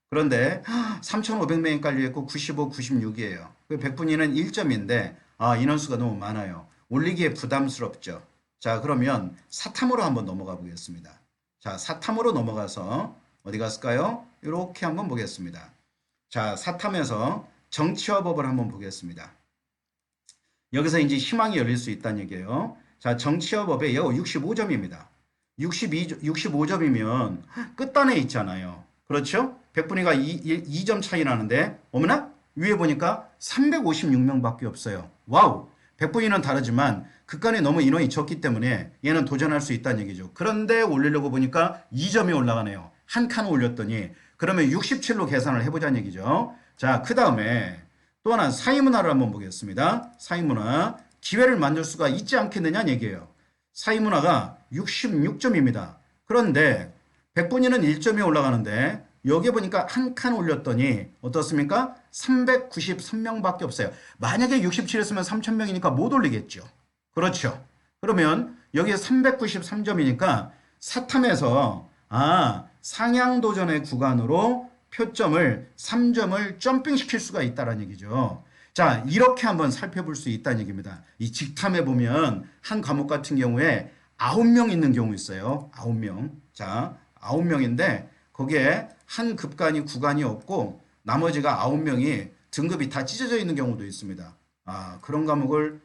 그런데 3,500명이 깔려 있고 95, 96이에요. 100분위는 1점인데 인원수가 너무 많아요. 올리기에 부담스럽죠. 자, 그러면 사탐으로 한번 넘어가 보겠습니다. 자, 사탐으로 넘어가서 어디 갔을까요? 이렇게 한번 보겠습니다. 자, 사탐에서 정치와 법을 한번 보겠습니다. 여기서 이제 희망이 열릴 수 있다는 얘기예요. 자, 정치와 법에 얘가 65점입니다. 65점이면 끝단에 있잖아요. 그렇죠? 100분위가 2점 차이 나는데 어머나? 위에 보니까 356명밖에 없어요. 와우! 100분위는 다르지만 극간에 너무 인원이 적기 때문에 얘는 도전할 수 있다는 얘기죠. 그런데 올리려고 보니까 2점이 올라가네요. 한 칸 올렸더니 그러면 67로 계산을 해보자는 얘기죠. 자, 그 다음에 또 하나 사이문화를 한번 보겠습니다. 사이문화 기회를 만들 수가 있지 않겠느냐는 얘기예요. 사이문화가 66점입니다. 그런데 100분위는 1점이 올라가는데 여기 보니까 한 칸 올렸더니 어떻습니까? 393명밖에 없어요. 만약에 67했으면 3000명이니까 못 올리겠죠. 그렇죠. 그러면 여기에 393점이니까 사탐에서 상향도전의 구간으로 표점을 3점을 점핑시킬 수가 있다는 얘기죠. 자, 이렇게 한번 살펴볼 수 있다는 얘기입니다. 이 직탐에 보면 한 과목 같은 경우에 9명 있는 경우 있어요. 9명. 자, 9명인데 거기에 한 급간이 구간이 없고 나머지가 9명이 등급이 다 찢어져 있는 경우도 있습니다. 그런 과목을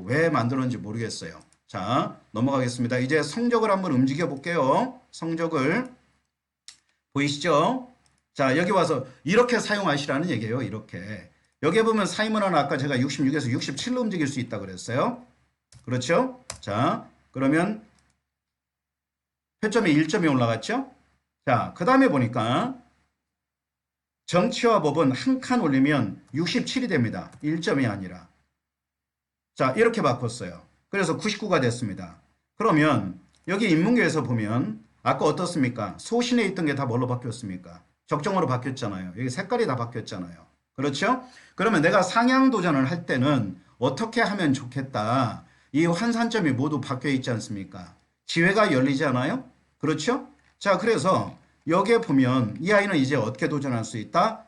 왜 만들었는지 모르겠어요. 자, 넘어가겠습니다. 이제 성적을 한번 움직여 볼게요. 성적을 보이시죠? 자, 여기 와서 이렇게 사용하시라는 얘기예요. 이렇게. 여기에 보면 사이먼은 아까 제가 66에서 67로 움직일 수 있다고 그랬어요. 그렇죠? 자, 그러면 표점이 1점이 올라갔죠? 자, 그 다음에 보니까 정치와 법은 한 칸 올리면 67이 됩니다. 1점이 아니라. 자, 이렇게 바꿨어요. 그래서 99가 됐습니다. 그러면 여기 인문계에서 보면 아까 어떻습니까? 소신에 있던 게 다 뭘로 바뀌었습니까? 적정으로 바뀌었잖아요. 여기 색깔이 다 바뀌었잖아요. 그렇죠? 그러면 내가 상향 도전을 할 때는 어떻게 하면 좋겠다. 이 환산점이 모두 바뀌어 있지 않습니까? 지회가 열리지 않아요? 그렇죠? 자, 그래서 여기에 보면 이 아이는 이제 어떻게 도전할 수 있다?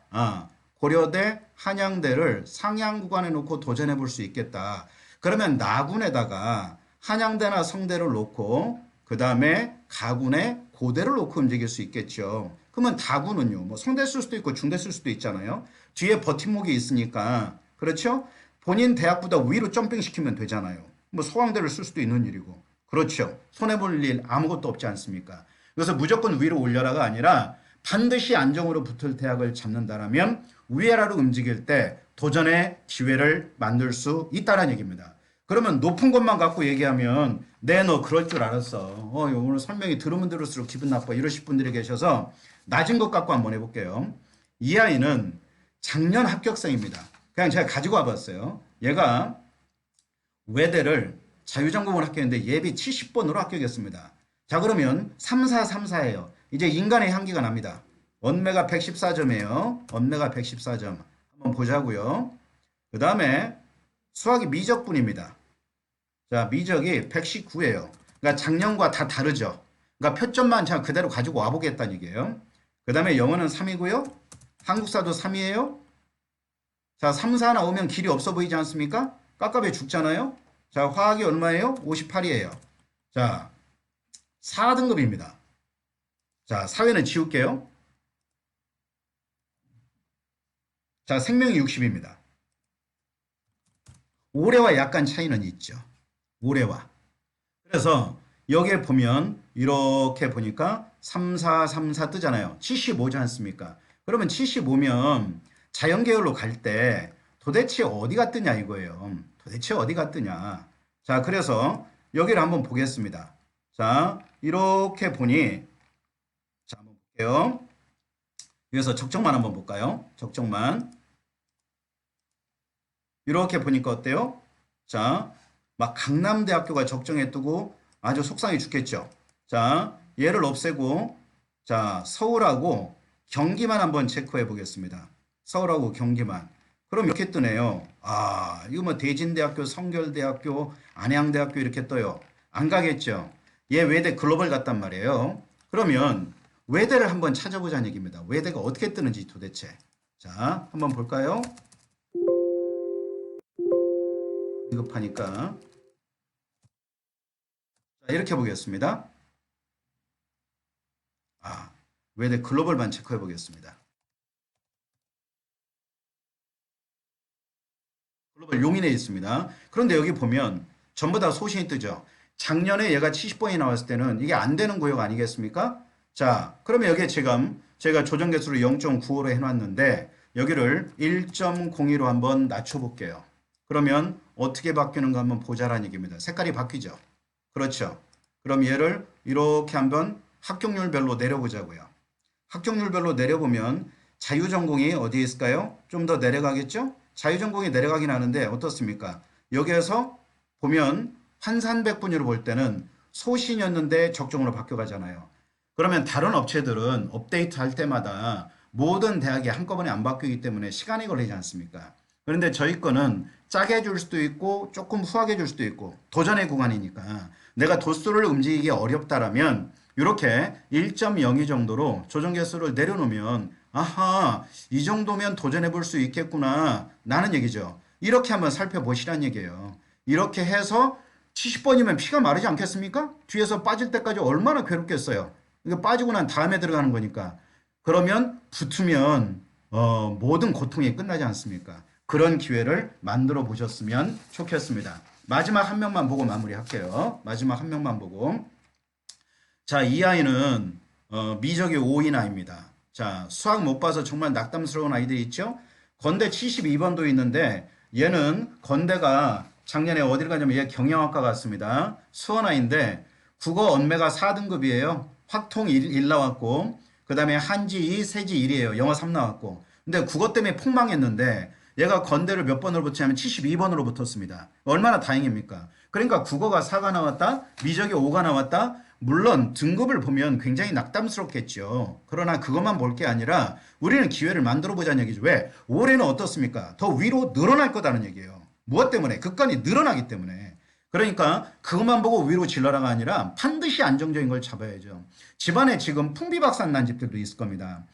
고려대, 한양대를 상향 구간에 놓고 도전해 볼 수 있겠다. 그러면 나군에다가 한양대나 성대를 놓고 그 다음에 가군에 고대를 놓고 움직일 수 있겠죠. 그러면 다군은요. 뭐 성대 쓸 수도 있고 중대 쓸 수도 있잖아요. 뒤에 버팀목이 있으니까 그렇죠? 본인 대학보다 위로 점핑시키면 되잖아요. 뭐 서강대를 쓸 수도 있는 일이고 그렇죠. 손해볼 일 아무것도 없지 않습니까? 그래서 무조건 위로 올려라가 아니라 반드시 안정으로 붙을 대학을 잡는다라면 위아래로 움직일 때 도전의 기회를 만들 수 있다는 얘기입니다. 그러면 높은 것만 갖고 얘기하면 네, 너 그럴 줄 알았어. 오늘 설명이 들으면 들을수록 기분 나빠 이러실 분들이 계셔서 낮은 것 갖고 한번 해볼게요. 이 아이는 작년 합격생입니다. 그냥 제가 가지고 와봤어요. 얘가 외대를 자유전공을 합격했는데 예비 70번으로 합격했습니다. 자, 그러면 3434예요. 이제 인간의 향기가 납니다. 원매가 114점이에요. 원매가 114점. 한번 보자고요. 그 다음에 수학이 미적분입니다. 자, 미적이 119예요. 그러니까 작년과 다 다르죠. 그러니까 표점만 제가 그대로 가지고 와보겠다는 얘기예요. 그 다음에 영어는 3이고요. 한국사도 3이에요. 자, 3, 4 나오면 길이 없어 보이지 않습니까? 깝깝해 죽잖아요. 자, 화학이 얼마예요? 58이에요. 자, 4등급입니다. 자, 사회는 지울게요. 자, 생명이 60입니다. 올해와 약간 차이는 있죠. 올해와. 그래서 여기에 보면 이렇게 보니까 3434 뜨잖아요. 75지 않습니까? 그러면 75면 자연계열로 갈 때 도대체 어디가 뜨냐 이거예요. 도대체 어디가 뜨냐. 자, 그래서 여기를 한번 보겠습니다. 자, 이렇게 보니 자, 한번 볼게요. 여기서 적정만 한번 볼까요? 적정만. 이렇게 보니까 어때요? 자, 막 강남대학교가 적정에 뜨고 아주 속상해 죽겠죠. 자, 얘를 없애고 자, 서울하고 경기만 한번 체크해 보겠습니다. 서울하고 경기만. 그럼 이렇게 뜨네요. 아, 이거 뭐 대진대학교, 성결대학교, 안양대학교 이렇게 떠요. 안 가겠죠. 얘 외대 글로벌 갔단 말이에요. 그러면 외대를 한번 찾아보자는 얘기입니다. 외대가 어떻게 뜨는지 도대체. 자, 한번 볼까요? 비겁하니까. 자, 이렇게 보겠습니다. 아, 외대 글로벌만 체크해 보겠습니다. 글로벌 용인에 있습니다. 그런데 여기 보면 전부 다 소신이 뜨죠. 작년에 얘가 70번이 나왔을 때는 이게 안 되는 구역 아니겠습니까? 자, 그러면 여기에 지금 제가 조정 개수를 0.95로 해놨는데 여기를 1.02로 한번 낮춰볼게요. 그러면 어떻게 바뀌는가 한번 보자라는 얘기입니다. 색깔이 바뀌죠. 그렇죠. 그럼 얘를 이렇게 한번 합격률별로 내려보자고요. 합격률별로 내려보면 자유전공이 어디에 있을까요? 좀 더 내려가겠죠? 자유전공이 내려가긴 하는데 어떻습니까? 여기에서 보면 환산백분위로 볼 때는 소신이었는데 적정으로 바뀌어가잖아요. 그러면 다른 업체들은 업데이트 할 때마다 모든 대학이 한꺼번에 안 바뀌기 때문에 시간이 걸리지 않습니까? 그런데 저희 거는 짜게 해줄 수도 있고 조금 후하게 해줄 수도 있고 도전의 구간이니까 내가 도수를 움직이기 어렵다라면 이렇게 1.02 정도로 조정 개수를 내려놓으면 아하 이 정도면 도전해 볼 수 있겠구나 라는 얘기죠. 이렇게 한번 살펴보시란 얘기예요. 이렇게 해서 70번이면 피가 마르지 않겠습니까? 뒤에서 빠질 때까지 얼마나 괴롭겠어요. 이거 빠지고 난 다음에 들어가는 거니까. 그러면 붙으면 모든 고통이 끝나지 않습니까? 그런 기회를 만들어 보셨으면 좋겠습니다. 마지막 한 명만 보고 마무리할게요. 마지막 한 명만 보고. 자, 이 아이는 미적이 5인 아이입니다. 자, 수학 못 봐서 정말 낙담스러운 아이들이 있죠? 건대 72번도 있는데 얘는 건대가 작년에 어디를 가냐면 얘 경영학과 갔습니다. 수원아인데 국어 언매가 4등급이에요. 확통 1 나왔고 그 다음에 한지 2, 세지 1이에요. 영어 3 나왔고. 근데 국어 때문에 폭망했는데 얘가 건대를 몇 번으로 붙였냐면 72번으로 붙었습니다. 얼마나 다행입니까? 그러니까 국어가 4가 나왔다, 미적이 5가 나왔다. 물론 등급을 보면 굉장히 낙담스럽겠죠. 그러나 그것만 볼 게 아니라 우리는 기회를 만들어 보자는 얘기죠. 왜? 올해는 어떻습니까? 더 위로 늘어날 거다는 얘기예요. 무엇 때문에? 극간이 늘어나기 때문에. 그러니까 그것만 보고 위로 질러라가 아니라 반드시 안정적인 걸 잡아야죠. 집안에 지금 풍비박산 난 집들도 있을 겁니다.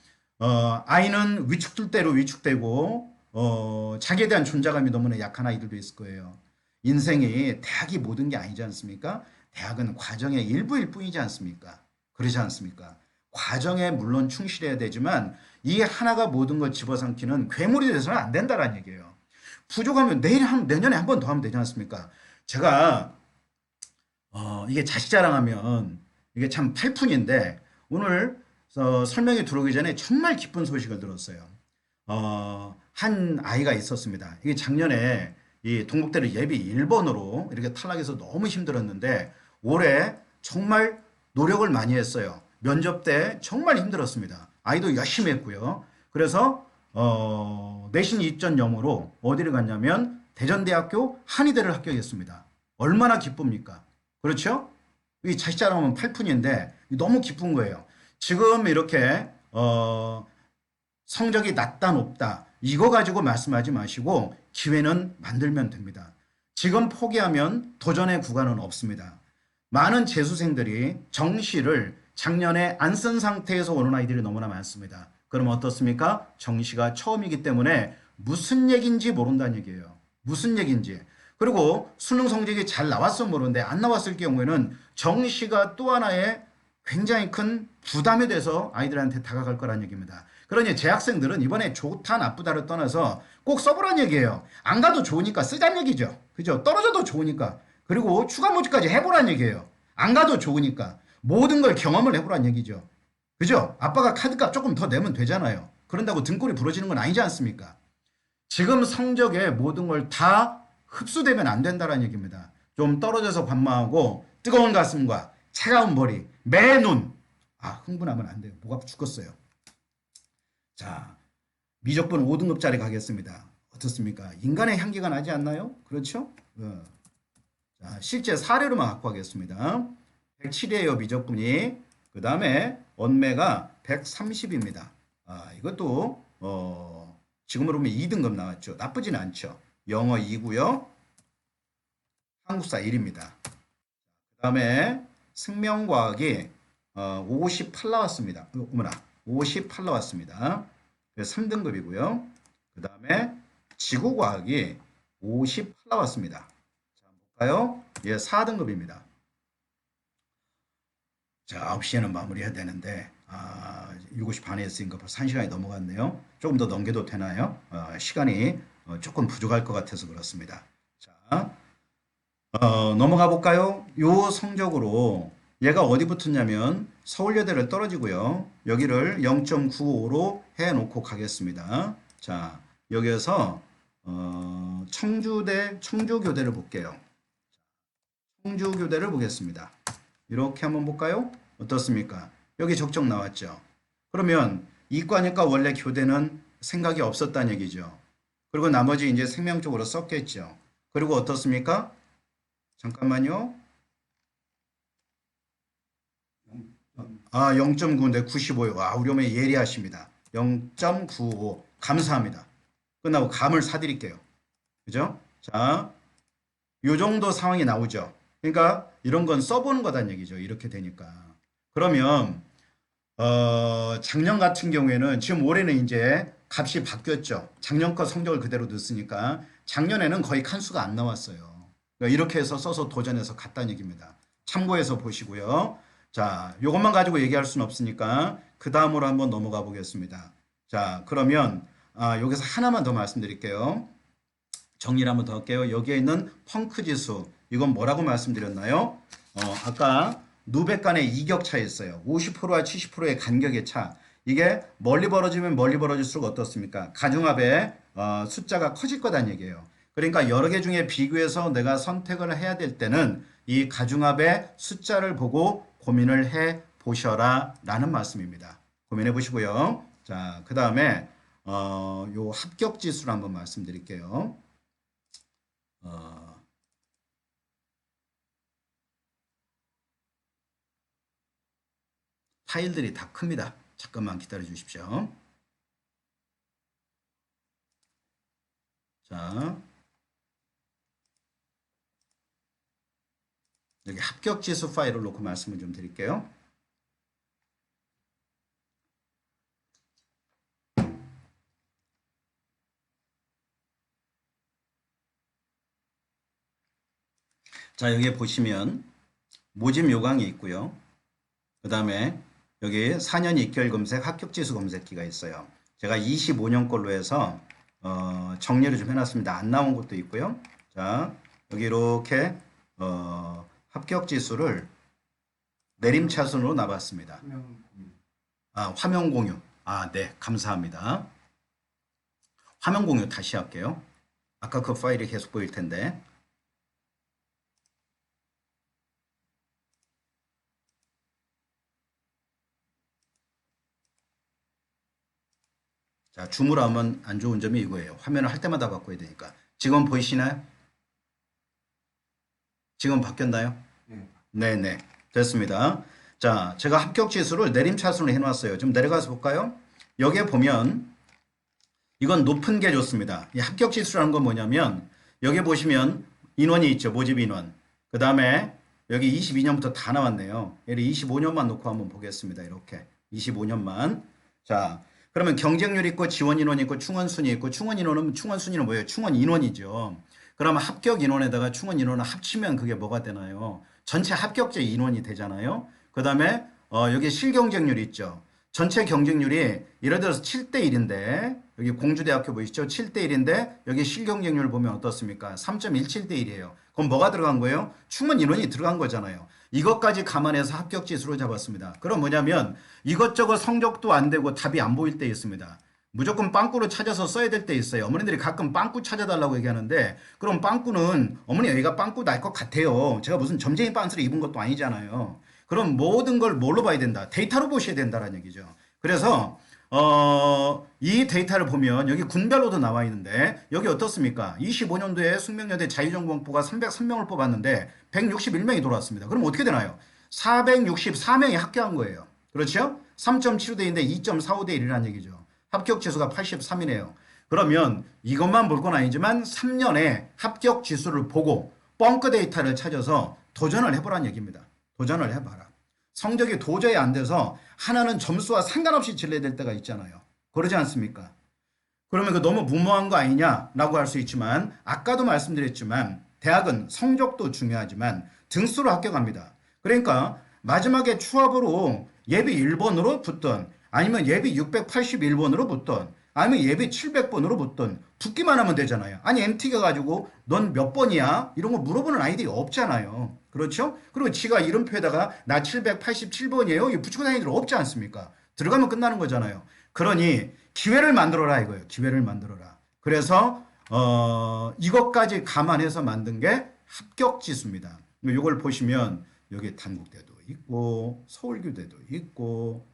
아이는 위축될 대로 위축되고 자기에 대한 존재감이 너무나 약한 아이들도 있을 거예요. 인생이 대학이 모든 게 아니지 않습니까? 대학은 과정의 일부일 뿐이지 않습니까? 그러지 않습니까? 과정에 물론 충실해야 되지만 이 하나가 모든 걸 집어삼키는 괴물이 돼서는 안 된다는 얘기예요. 부족하면 내년에 한 번 더 하면 되지 않습니까? 제가 이게 자식 자랑하면 이게 참 팔푼인데 오늘 설명이 들어오기 전에 정말 기쁜 소식을 들었어요. 한 아이가 있었습니다. 이게 작년에 이 동국대를 예비 1번으로 이렇게 탈락해서 너무 힘들었는데 올해 정말 노력을 많이 했어요. 면접 때 정말 힘들었습니다. 아이도 열심히 했고요. 그래서 내신 입전 영어로 어디를 갔냐면 대전대학교 한의대를 합격했습니다. 얼마나 기쁩니까? 그렇죠? 이 자식 자랑하면 팔푼인데 너무 기쁜 거예요. 지금 이렇게 성적이 낮다 높다 이거 가지고 말씀하지 마시고 기회는 만들면 됩니다. 지금 포기하면 도전의 구간은 없습니다. 많은 재수생들이 정시를 작년에 안 쓴 상태에서 오는 아이들이 너무나 많습니다. 그럼 어떻습니까? 정시가 처음이기 때문에 무슨 얘기인지 모른다는 얘기예요. 무슨 얘기인지. 그리고 수능 성적이 잘 나왔으면 모르는데 안 나왔을 경우에는 정시가 또 하나의 굉장히 큰 부담이 돼서 아이들한테 다가갈 거란 얘기입니다. 그러니 재학생들은 이번에 좋다 나쁘다를 떠나서 꼭 써보란 얘기예요. 안 가도 좋으니까 쓰란 얘기죠. 그죠? 떨어져도 좋으니까. 그리고 추가 모집까지 해보란 얘기예요. 안 가도 좋으니까. 모든 걸 경험을 해보란 얘기죠. 그죠? 아빠가 카드값 조금 더 내면 되잖아요. 그런다고 등골이 부러지는 건 아니지 않습니까? 지금 성적에 모든 걸 다 흡수되면 안 된다는 얘기입니다. 좀 떨어져서 관망하고 뜨거운 가슴과 차가운 머리, 매눈. 아, 흥분하면 안 돼요. 목 아파 죽겠어요. 자, 미적분 5등급짜리 가겠습니다. 어떻습니까? 인간의 향기가 나지 않나요? 그렇죠? 자, 실제 사례로만 갖고 가겠습니다. 107이에요, 미적분이. 그 다음에 언매가 130입니다. 아, 이것도 지금으로 보면 2등급 나왔죠. 나쁘진 않죠. 영어 2고요. 한국사 1입니다. 그 다음에 생명과학이 58 나왔습니다. 어머나, 58 나왔습니다. 3등급이고요. 그 다음에 지구과학이 58 나왔습니다. 자, 볼까요? 예, 4등급입니다. 자, 9시에는 마무리해야 되는데 7시 반에 했으니까 벌써 1시간이 넘어갔네요. 조금 더 넘겨도 되나요? 시간이 조금 부족할 것 같아서 그렇습니다. 자, 넘어가 볼까요? 요 성적으로 얘가 어디 붙었냐면 서울여대를 떨어지고요. 여기를 0.95로 해놓고 가겠습니다. 자, 여기에서 청주교대를 볼게요. 청주교대를 보겠습니다. 이렇게 한번 볼까요? 어떻습니까? 여기 적정 나왔죠. 그러면 이과니까 원래 교대는 생각이 없었다는 얘기죠. 그리고 나머지 이제 생명 쪽으로 썼겠죠. 그리고 어떻습니까? 잠깐만요. 0.9인데 95요. 와, 우리 어머니 예리하십니다. 0.95. 감사합니다. 끝나고 감을 사드릴게요. 그죠? 자, 요 정도 상황이 나오죠. 그러니까 이런 건 써보는 거란 얘기죠. 이렇게 되니까. 그러면 작년 같은 경우에는 지금 올해는 이제 값이 바뀌었죠. 작년 거 성적을 그대로 넣었으니까 작년에는 거의 칸수가 안 나왔어요. 그러니까 이렇게 해서 써서 도전해서 갔다는 얘기입니다. 참고해서 보시고요. 자, 이것만 가지고 얘기할 수는 없으니까 그 다음으로 한번 넘어가 보겠습니다. 자, 그러면 여기서 하나만 더 말씀드릴게요. 정리를 한번 더 할게요. 여기에 있는 펑크 지수, 이건 뭐라고 말씀드렸나요? 아까 누백 간의 이격차였어요. 50%와 70%의 간격의 차. 이게 멀리 벌어지면 멀리 벌어질수록 어떻습니까? 가중합의 숫자가 커질 거란 얘기예요. 그러니까 여러 개 중에 비교해서 내가 선택을 해야 될 때는 이 가중합의 숫자를 보고 고민을 해 보셔라 라는 말씀입니다. 고민해 보시고요. 자, 그 다음에 요 합격 지수를 한번 말씀드릴게요. 파일들이 다 큽니다. 잠깐만 기다려 주십시오. 자, 여기 합격 지수 파일을 놓고 말씀을 좀 드릴게요. 자, 여기에 보시면 모집 요강이 있고요. 그 다음에 여기 4년 2개월 검색 합격지수 검색기가 있어요. 제가 25년 걸로 해서 정리를 좀 해놨습니다. 안 나온 것도 있고요. 자, 여기 이렇게 합격지수를 내림차순으로 놔봤습니다. 화면 공유. 네, 감사합니다. 화면 공유 다시 할게요. 아까 그 파일이 계속 보일 텐데. 자, 줌으로 하면 안 좋은 점이 이거예요. 화면을 할 때마다 바꿔야 되니까. 지금 보이시나요? 지금 바뀌었나요? 네네. 됐습니다. 자, 제가 합격 지수를 내림차순으로 해놨어요. 좀 내려가서 볼까요? 여기에 보면 이건 높은 게 좋습니다. 이 합격 지수라는 건 뭐냐면 여기 보시면 인원이 있죠. 모집 인원. 그 다음에 여기 22년부터 다 나왔네요. 얘를 25년만 놓고 한번 보겠습니다. 이렇게 25년만. 자, 그러면 경쟁률 있고 지원 인원이 있고 충원 순위 있고 충원 인원은 뭐예요? 충원 인원이죠. 그러면 합격 인원에다가 충원 인원을 합치면 그게 뭐가 되나요? 전체 합격자 인원이 되잖아요. 그 다음에 여기 실경쟁률이 있죠. 전체 경쟁률이 예를 들어서 7대 1인데 여기 공주대학교 보이시죠? 7대 1인데 여기 실경쟁률 보면 어떻습니까? 3.17대 1이에요. 그럼 뭐가 들어간 거예요? 충원 인원이 들어간 거잖아요. 이것까지 감안해서 합격 지수로 잡았습니다. 그럼 뭐냐면 이것저것 성적도 안 되고 답이 안 보일 때 있습니다. 무조건 빵꾸를 찾아서 써야 될 때 있어요. 어머니들이 가끔 빵꾸 찾아달라고 얘기하는데 그럼 빵꾸는 어머니 여기가 빵꾸 날 것 같아요. 제가 무슨 점쟁이 빤스를 입은 것도 아니잖아요. 그럼 모든 걸 뭘로 봐야 된다? 데이터로 보셔야 된다는 얘기죠. 그래서 이 데이터를 보면 여기 군별로도 나와 있는데 여기 어떻습니까? 25년도에 숙명여대 자유전공학부가 303명을 뽑았는데 161명이 돌아왔습니다. 그럼 어떻게 되나요? 464명이 합격한 거예요. 그렇죠? 3.75대인데 2.45대 1이라는 얘기죠. 합격 지수가 83이네요. 그러면 이것만 볼 건 아니지만 3년에 합격 지수를 보고 뻥크 데이터를 찾아서 도전을 해보라는 얘기입니다. 도전을 해봐라. 성적이 도저히 안 돼서 하나는 점수와 상관없이 질러야 될 때가 있잖아요. 그러지 않습니까? 그러면 그 너무 무모한 거 아니냐라고 할 수 있지만 아까도 말씀드렸지만 대학은 성적도 중요하지만 등수로 합격합니다. 그러니까 마지막에 추합으로 예비 1번으로 붙던 아니면 예비 681번으로 붙던 아니면 예비 700번으로 붙던 붙기만 하면 되잖아요. 아니 MT가 가지고 넌 몇 번이야? 이런 거 물어보는 아이들이 없잖아요. 그렇죠? 그리고 지가 이름표에다가 나 787번이에요. 이 붙이고 다니는 애들 없지 않습니까? 들어가면 끝나는 거잖아요. 그러니 기회를 만들어라 이거예요. 기회를 만들어라. 그래서 이것까지 감안해서 만든 게 합격 지수입니다. 이걸 보시면 여기 단국대도 있고 서울교대도 있고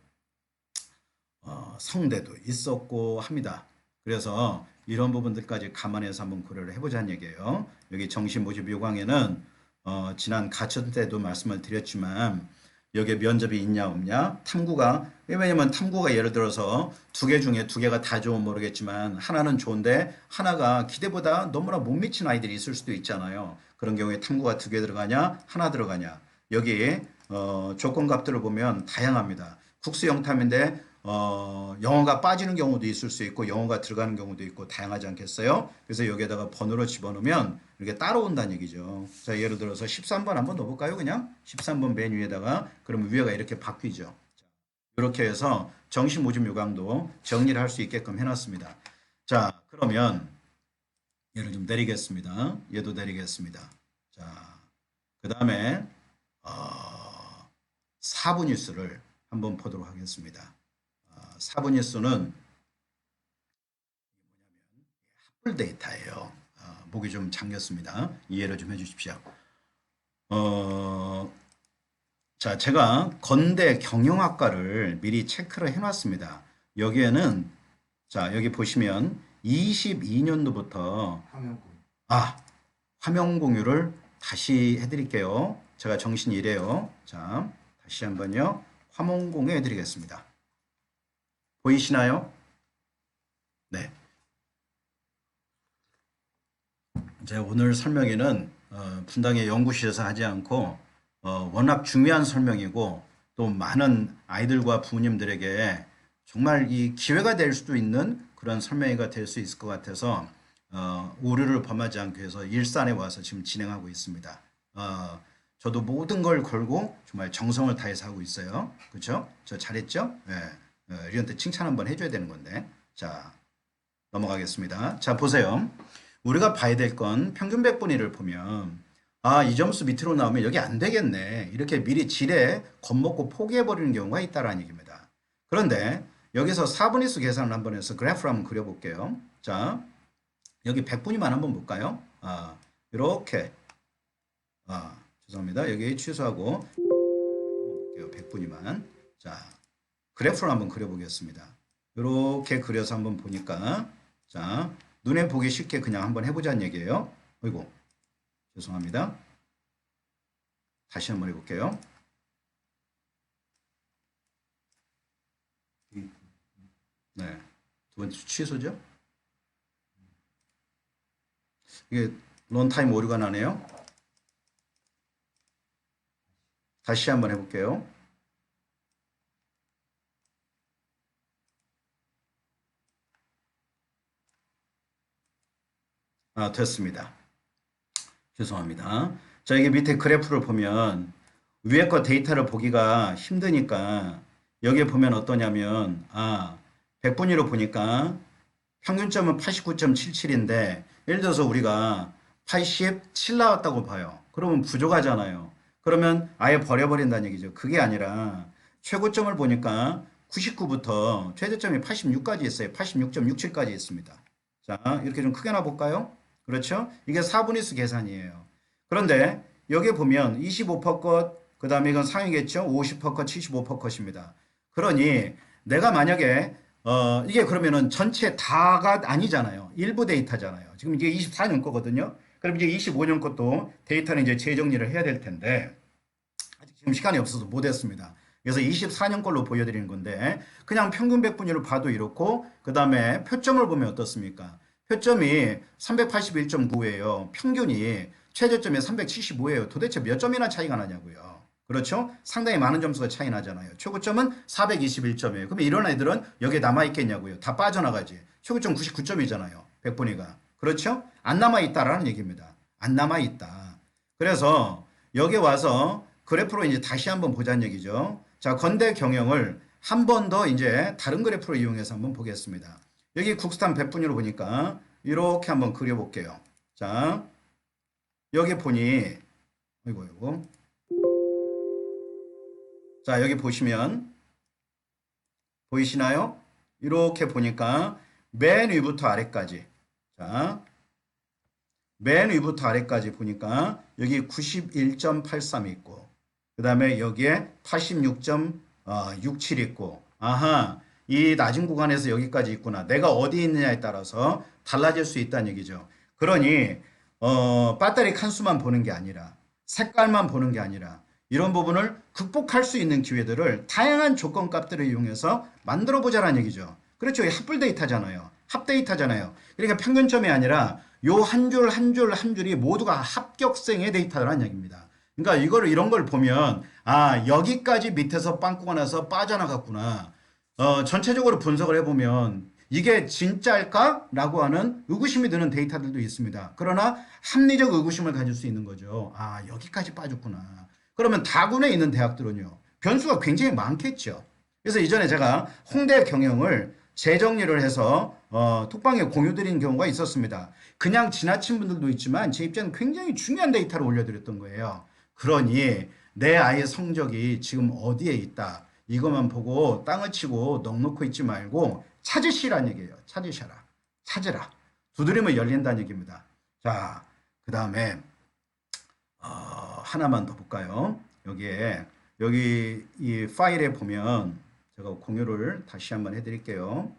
성대도 있었고 합니다. 그래서 이런 부분들까지 감안해서 한번 고려를 해보자는 얘기예요. 여기 정시 모집 요강에는 지난 가천 때도 말씀을 드렸지만 여기에 면접이 있냐 없냐 탐구가 왜냐면 탐구가 예를 들어서 두 개 중에 두 개가 다 좋으면 모르겠지만 하나는 좋은데 하나가 기대보다 너무나 못 미친 아이들이 있을 수도 있잖아요. 그런 경우에 탐구가 두 개 들어가냐 하나 들어가냐 여기 조건값들을 보면 다양합니다. 국수 영탐인데 영어가 빠지는 경우도 있을 수 있고 영어가 들어가는 경우도 있고 다양하지 않겠어요? 그래서 여기에다가 번호를 집어넣으면 이렇게 따라온다는 얘기죠. 자, 예를 들어서 13번 한번 넣어볼까요? 그냥 13번 맨 위에다가 그러면 위에가 이렇게 바뀌죠. 이렇게 해서 정시 모집 요강도 정리를 할 수 있게끔 해놨습니다. 자, 그러면 얘를 좀 내리겠습니다. 얘도 내리겠습니다. 자, 그 다음에 4분 뉴스를 한번 보도록 하겠습니다. 4분 뉴스는 합불 데이터예요. 목이 좀 잠겼습니다. 이해를 좀 해주십시오. 자, 제가 건대 경영학과를 미리 체크를 해놨습니다. 여기에는 자, 여기 보시면 22년도부터 화면 공유를 다시 해드릴게요. 제가 정신이 이래요. 자, 다시 한번요. 화면 공유 해드리겠습니다. 보이시나요? 네. 제가 오늘 설명회는 분당의 연구실에서 하지 않고 워낙 중요한 설명이고 또 많은 아이들과 부모님들에게 정말 이 기회가 될 수도 있는 그런 설명회가 될 수 있을 것 같아서 오류를 범하지 않기 위해서 일산에 와서 지금 진행하고 있습니다. 저도 모든 걸 걸고 정말 정성을 다해서 하고 있어요. 그렇죠? 저 잘했죠? 네. 리언한테 칭찬 한번 해줘야 되는 건데. 자, 넘어가겠습니다. 자, 보세요. 우리가 봐야 될 건 평균 100분위를 보면 이 점수 밑으로 나오면 여기 안 되겠네. 이렇게 미리 지레 겁먹고 포기해버리는 경우가 있다라는 얘기입니다. 그런데 여기서 4분위수 계산을 한번 해서 그래프를 한번 그려볼게요. 자, 여기 100분위만 한번 볼까요? 이렇게 죄송합니다. 여기 취소하고 볼게요. 100분위만. 자, 그래프를 한번 그려보겠습니다. 이렇게 그려서 한번 보니까 자, 눈에 보기 쉽게 그냥 한번 해보자는 얘기예요. 어이구, 죄송합니다. 다시 한번 해볼게요. 네, 두 번째 취소죠. 이게 런타임 오류가 나네요. 다시 한번 해볼게요. 됐습니다. 죄송합니다. 자, 이게 밑에 그래프를 보면 위에 거 데이터를 보기가 힘드니까 여기에 보면 어떠냐면 100분위로 보니까 평균점은 89.77인데 예를 들어서 우리가 87 나왔다고 봐요. 그러면 부족하잖아요. 그러면 아예 버려버린다는 얘기죠. 그게 아니라 최고점을 보니까 99부터 최저점이 86까지 있어요. 86.67까지 있습니다. 자, 이렇게 좀 크게 놔볼까요? 그렇죠? 이게 4분위수 계산이에요. 그런데 여기에 보면 25% 컷, 그 다음에 이건 상위겠죠? 50% 컷, 75% 컷입니다. 그러니 내가 만약에 이게 그러면은 전체 다가 아니잖아요. 일부 데이터잖아요. 지금 이게 24년 거거든요. 그럼 이제 25년 것도 데이터는 이제 재정리를 해야 될 텐데 아직 지금 시간이 없어서 못 했습니다. 그래서 24년 걸로 보여드리는 건데 그냥 평균 백분위를 봐도 이렇고 그 다음에 표점을 보면 어떻습니까? 표점이 381.9예요. 평균이 최저점이 375예요. 도대체 몇 점이나 차이가 나냐고요. 그렇죠? 상당히 많은 점수가 차이 나잖아요. 최고점은 421점이에요. 그럼 이런 애들은 여기에 남아있겠냐고요. 다 빠져나가지. 최고점 99점이잖아요. 백분위가. 그렇죠? 안 남아있다라는 얘기입니다. 안 남아있다. 그래서 여기 와서 그래프로 이제 다시 한번 보자는 얘기죠. 자, 건대 경영을 한 번 더 이제 다른 그래프로 이용해서 한번 보겠습니다. 여기 국스탄 백분위로 보니까 이렇게 한번 그려볼게요. 자, 여기 보니, 이거. 자, 여기 보시면, 보이시나요? 이렇게 보니까 맨 위부터 아래까지. 자, 맨 위부터 아래까지 보니까 여기 91.83 있고, 그 다음에 여기에 86.67 있고, 아하, 이 낮은 구간에서 여기까지 있구나. 내가 어디 있느냐에 따라서 달라질 수 있다는 얘기죠. 그러니, 배터리 칸수만 보는 게 아니라, 색깔만 보는 게 아니라, 이런 부분을 극복할 수 있는 기회들을 다양한 조건 값들을 이용해서 만들어 보자라는 얘기죠. 그렇죠. 합불 데이터잖아요. 합 데이터잖아요. 그러니까 평균점이 아니라 요 한 줄 한 줄 한 줄이 모두가 합격생의 데이터라는 얘기입니다. 그러니까 이런 걸 보면 여기까지 밑에서 빵꾸가 나서 빠져나갔구나. 전체적으로 분석을 해보면 이게 진짜일까? 라고 하는 의구심이 드는 데이터들도 있습니다. 그러나 합리적 의구심을 가질 수 있는 거죠. 여기까지 빠졌구나. 그러면 다군에 있는 대학들은요. 변수가 굉장히 많겠죠. 그래서 이전에 제가 홍대 경영을 재정리를 해서 톡방에 공유 드린 경우가 있었습니다. 그냥 지나친 분들도 있지만 제 입장은 굉장히 중요한 데이터를 올려드렸던 거예요. 그러니 내 아이의 성적이 지금 어디에 있다. 이것만 보고 땅을 치고 넋놓고 있지 말고 찾으시란 얘기예요. 찾으셔라. 찾으라. 두드리면 열린다는 얘기입니다. 자, 그 다음에 하나만 더 볼까요? 여기 이 파일에 보면 제가 공유를 다시 한번 해드릴게요.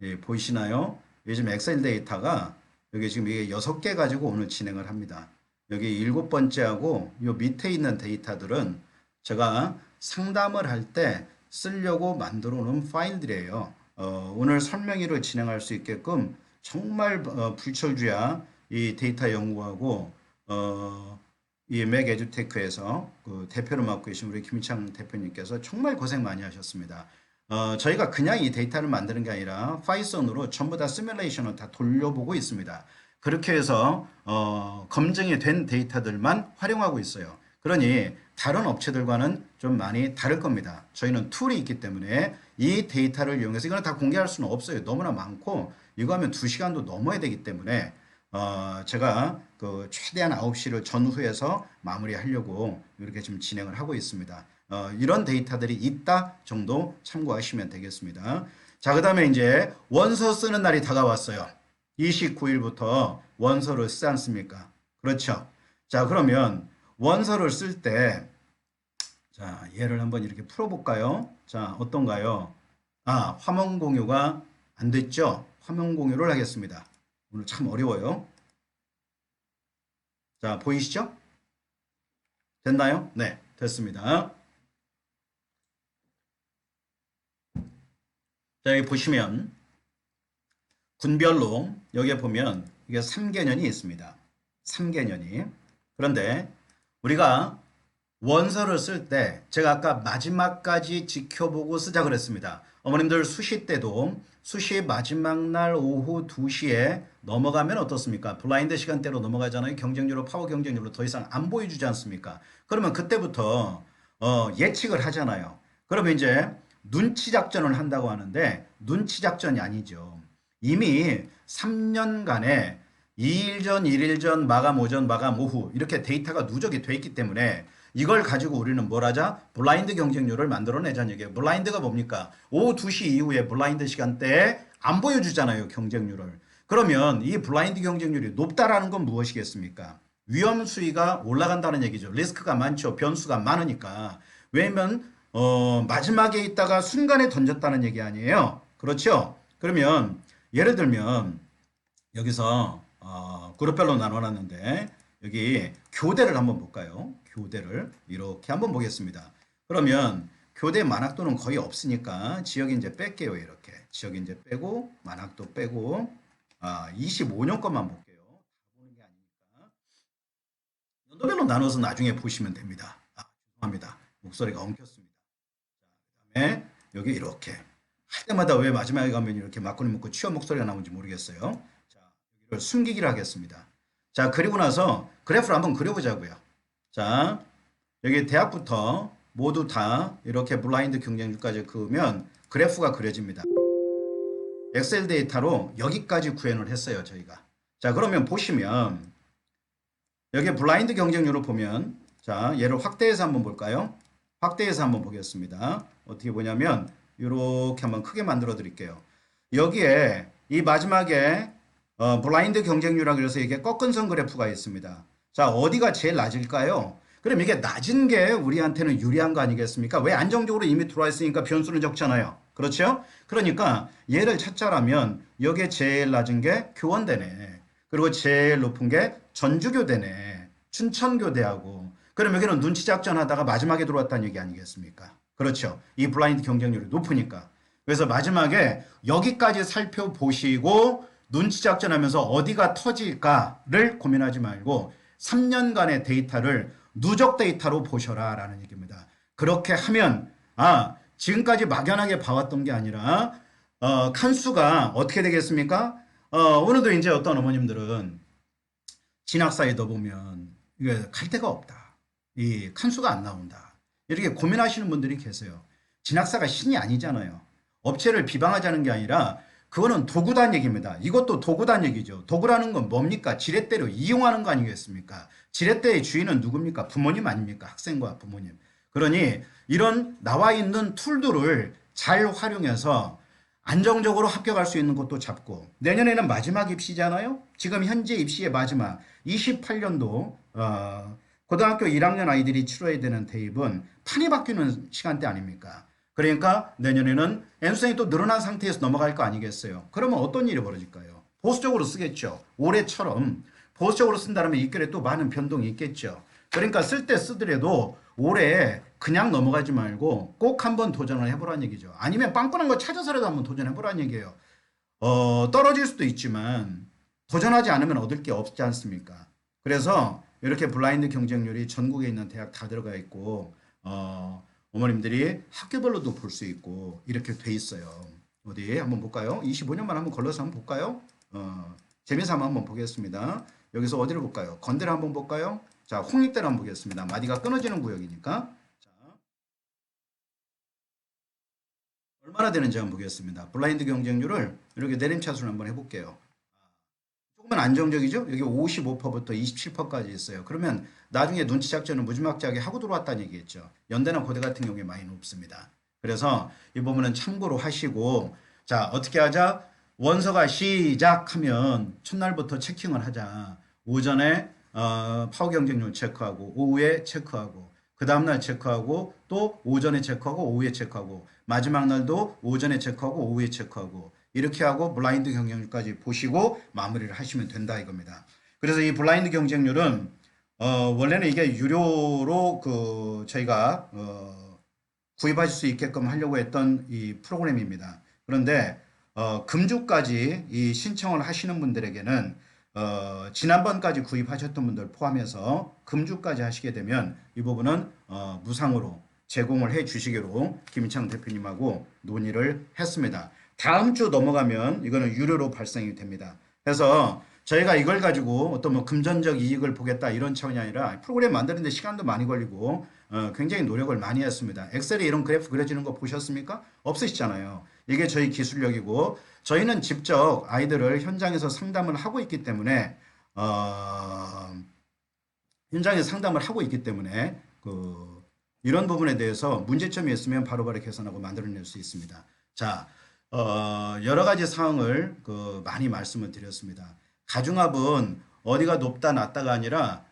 예, 보이시나요? 요즘 엑셀 데이터가 여기 지금 이게 6개 가지고 오늘 진행을 합니다. 여기 7번째하고 요 밑에 있는 데이터들은 제가 상담을 할 때 쓰려고 만들어 놓은 파일들이에요. 오늘 설명회를 진행할 수 있게끔 정말 불철주야 이 데이터 연구하고 이 맥에듀테크에서 그 대표를 맡고 계신 우리 김창 대표님께서 정말 고생 많이 하셨습니다. 저희가 그냥 이 데이터를 만드는 게 아니라 파이썬으로 전부 다 시뮬레이션을 다 돌려보고 있습니다. 그렇게 해서 검증이 된 데이터들만 활용하고 있어요. 그러니 다른 업체들과는 좀 많이 다를 겁니다. 저희는 툴이 있기 때문에 이 데이터를 이용해서 이거는 다 공개할 수는 없어요. 너무나 많고 이거 하면 2시간도 넘어야 되기 때문에 제가 그 최대한 9시를 전후해서 마무리하려고 이렇게 지금 진행을 하고 있습니다. 이런 데이터들이 있다 정도 참고하시면 되겠습니다. 자, 그 다음에 이제 원서 쓰는 날이 다가왔어요. 29일부터 원서를 쓰지 않습니까? 그렇죠. 자, 그러면 원서를 쓸 때, 자, 얘를 한번 이렇게 풀어볼까요? 자, 어떤가요? 화면 공유가 안 됐죠? 화면 공유를 하겠습니다. 오늘 참 어려워요. 자, 보이시죠? 됐나요? 네, 됐습니다. 자, 여기 보시면 군별로 여기에 보면 이게 3개년이 있습니다. 3개년이. 그런데 우리가 원서를 쓸 때 제가 아까 마지막까지 지켜보고 쓰자 그랬습니다. 어머님들 수시 때도 수시 마지막 날 오후 2시에 넘어가면 어떻습니까? 블라인드 시간대로 넘어가잖아요. 경쟁률로 파워 경쟁률로 더 이상 안 보여주지 않습니까? 그러면 그때부터 예측을 하잖아요. 그러면 이제 눈치 작전을 한다고 하는데 눈치 작전이 아니죠. 이미 3년간의 2일 전, 1일 전, 마감 오전, 마감 오후 이렇게 데이터가 누적이 돼 있기 때문에 이걸 가지고 우리는 뭘 하자? 블라인드 경쟁률을 만들어내자는 얘기예요. 블라인드가 뭡니까? 오후 2시 이후에 블라인드 시간대에 안 보여주잖아요. 경쟁률을. 그러면 이 블라인드 경쟁률이 높다라는 건 무엇이겠습니까? 위험 수위가 올라간다는 얘기죠. 리스크가 많죠. 변수가 많으니까. 왜냐면 마지막에 있다가 순간에 던졌다는 얘기 아니에요. 그렇죠? 그러면 예를 들면 여기서 그룹별로 나눠놨는데 여기 교대를 한번 볼까요? 교대를 이렇게 한번 보겠습니다. 그러면 교대 만학도는 거의 없으니까 지역 이제 뺄게요. 이렇게 지역 이제 빼고 만학도 빼고 25년 것만 볼게요. 다 보는 게 아니니까 연도별로 나눠서 나중에 보시면 됩니다. 죄송합니다. 목소리가 엉켰습니다. 자, 그다음에 여기 이렇게 할 때마다 왜 마지막에 가면 이렇게 막걸리 먹고 취업 목소리가 나오는지 모르겠어요. 자, 여기를 숨기기를 하겠습니다. 자, 그리고 나서 그래프를 한번 그려보자고요. 자, 여기 대학부터 모두 다 이렇게 블라인드 경쟁률까지 그으면 그래프가 그려집니다. 엑셀 데이터로 여기까지 구현을 했어요, 저희가. 자, 그러면 보시면 여기 블라인드 경쟁률을 보면 자, 얘를 확대해서 한번 볼까요? 확대해서 한번 보겠습니다. 어떻게 보냐면 이렇게 한번 크게 만들어 드릴게요. 여기에 이 마지막에 블라인드 경쟁률이라고 그래서 이게 꺾은 선 그래프가 있습니다. 자, 어디가 제일 낮을까요? 그럼 이게 낮은 게 우리한테는 유리한 거 아니겠습니까? 왜 안정적으로 이미 들어와 있으니까 변수는 적잖아요. 그렇죠? 그러니까 얘를 찾자라면 여기에 제일 낮은 게 교원대네. 그리고 제일 높은 게 전주교대네. 춘천교대하고. 그럼 여기는 눈치 작전 하다가 마지막에 들어왔다는 얘기 아니겠습니까? 그렇죠. 이 블라인드 경쟁률이 높으니까. 그래서 마지막에 여기까지 살펴보시고 눈치 작전하면서 어디가 터질까를 고민하지 말고 3년간의 데이터를 누적 데이터로 보셔라 라는 얘기입니다. 그렇게 하면 지금까지 막연하게 봐왔던 게 아니라 칸수가 어떻게 되겠습니까? 오늘도 이제 어떤 어머님들은 진학사에 넣어보면 이게 갈 데가 없다. 이 칸수가 안 나온다. 이렇게 고민하시는 분들이 계세요. 진학사가 신이 아니잖아요. 업체를 비방하자는 게 아니라 그거는 도구단 얘기입니다. 이것도 도구단 얘기죠. 도구라는 건 뭡니까? 지렛대로 이용하는 거 아니겠습니까? 지렛대의 주인은 누굽니까? 부모님 아닙니까? 학생과 부모님. 그러니 이런 나와 있는 툴들을 잘 활용해서 안정적으로 합격할 수 있는 것도 잡고 내년에는 마지막 입시잖아요. 지금 현재 입시의 마지막 28년도 고등학교 1학년 아이들이 치러야 되는 대입은 판이 바뀌는 시간대 아닙니까? 그러니까 내년에는 N수생이 또 늘어난 상태에서 넘어갈 거 아니겠어요. 그러면 어떤 일이 벌어질까요? 보수적으로 쓰겠죠. 올해처럼 보수적으로 쓴다면 입결에 또 많은 변동이 있겠죠. 그러니까 쓸 때 쓰더라도 올해 그냥 넘어가지 말고 꼭 한번 도전을 해보라는 얘기죠. 아니면 빵꾸난 거 찾아서라도 한번 도전해보라는 얘기예요. 떨어질 수도 있지만 도전하지 않으면 얻을 게 없지 않습니까? 그래서 이렇게 블라인드 경쟁률이 전국에 있는 대학 다 들어가 있고 어머님들이 학교별로도 볼 수 있고 이렇게 돼 있어요. 어디 한번 볼까요? 25년만 한번 걸러서 한번 볼까요? 재미삼아 한번 보겠습니다. 여기서 어디를 볼까요? 건대를 한번 볼까요? 자, 홍익대를 한번 보겠습니다. 마디가 끊어지는 구역이니까. 자, 얼마나 되는지 한번 보겠습니다. 블라인드 경쟁률을 이렇게 내림차순 한번 해볼게요. 조금은 안정적이죠? 여기 55%부터 27%까지 있어요. 그러면 나중에 눈치 작전은 무지막지하게 하고 들어왔다는 얘기겠죠. 연대나 고대 같은 경우에 많이 높습니다. 그래서 이 부분은 참고로 하시고 자, 어떻게 하자? 원서가 시작하면 첫날부터 체킹을 하자. 오전에 파워 경쟁률 체크하고 오후에 체크하고 그 다음날 체크하고 또 오전에 체크하고 오후에 체크하고 마지막 날도 오전에 체크하고 오후에 체크하고 이렇게 하고 블라인드 경쟁률까지 보시고 마무리를 하시면 된다 이겁니다. 그래서 이 블라인드 경쟁률은 원래는 이게 유료로 저희가 구입하실 수 있게끔 하려고 했던 이 프로그램입니다. 그런데 금주까지 이 신청을 하시는 분들에게는 지난번까지 구입하셨던 분들 포함해서 금주까지 하시게 되면 이 부분은 무상으로 제공을 해 주시기로 김희창 대표님하고 논의를 했습니다. 다음 주 넘어가면 이거는 유료로 발생이 됩니다. 그래서 저희가 이걸 가지고 어떤 뭐 금전적 이익을 보겠다 이런 차원이 아니라 프로그램 만드는데 시간도 많이 걸리고 굉장히 노력을 많이 했습니다. 엑셀에 이런 그래프 그려지는 거 보셨습니까? 없으시잖아요. 이게 저희 기술력이고 저희는 직접 아이들을 현장에서 상담을 하고 있기 때문에 현장에서 상담을 하고 있기 때문에 이런 부분에 대해서 문제점이 있으면 바로바로 개선하고 만들어낼 수 있습니다. 자, 여러 가지 사항을 많이 말씀을 드렸습니다. 가중합은 어디가 높다 낮다가 아니라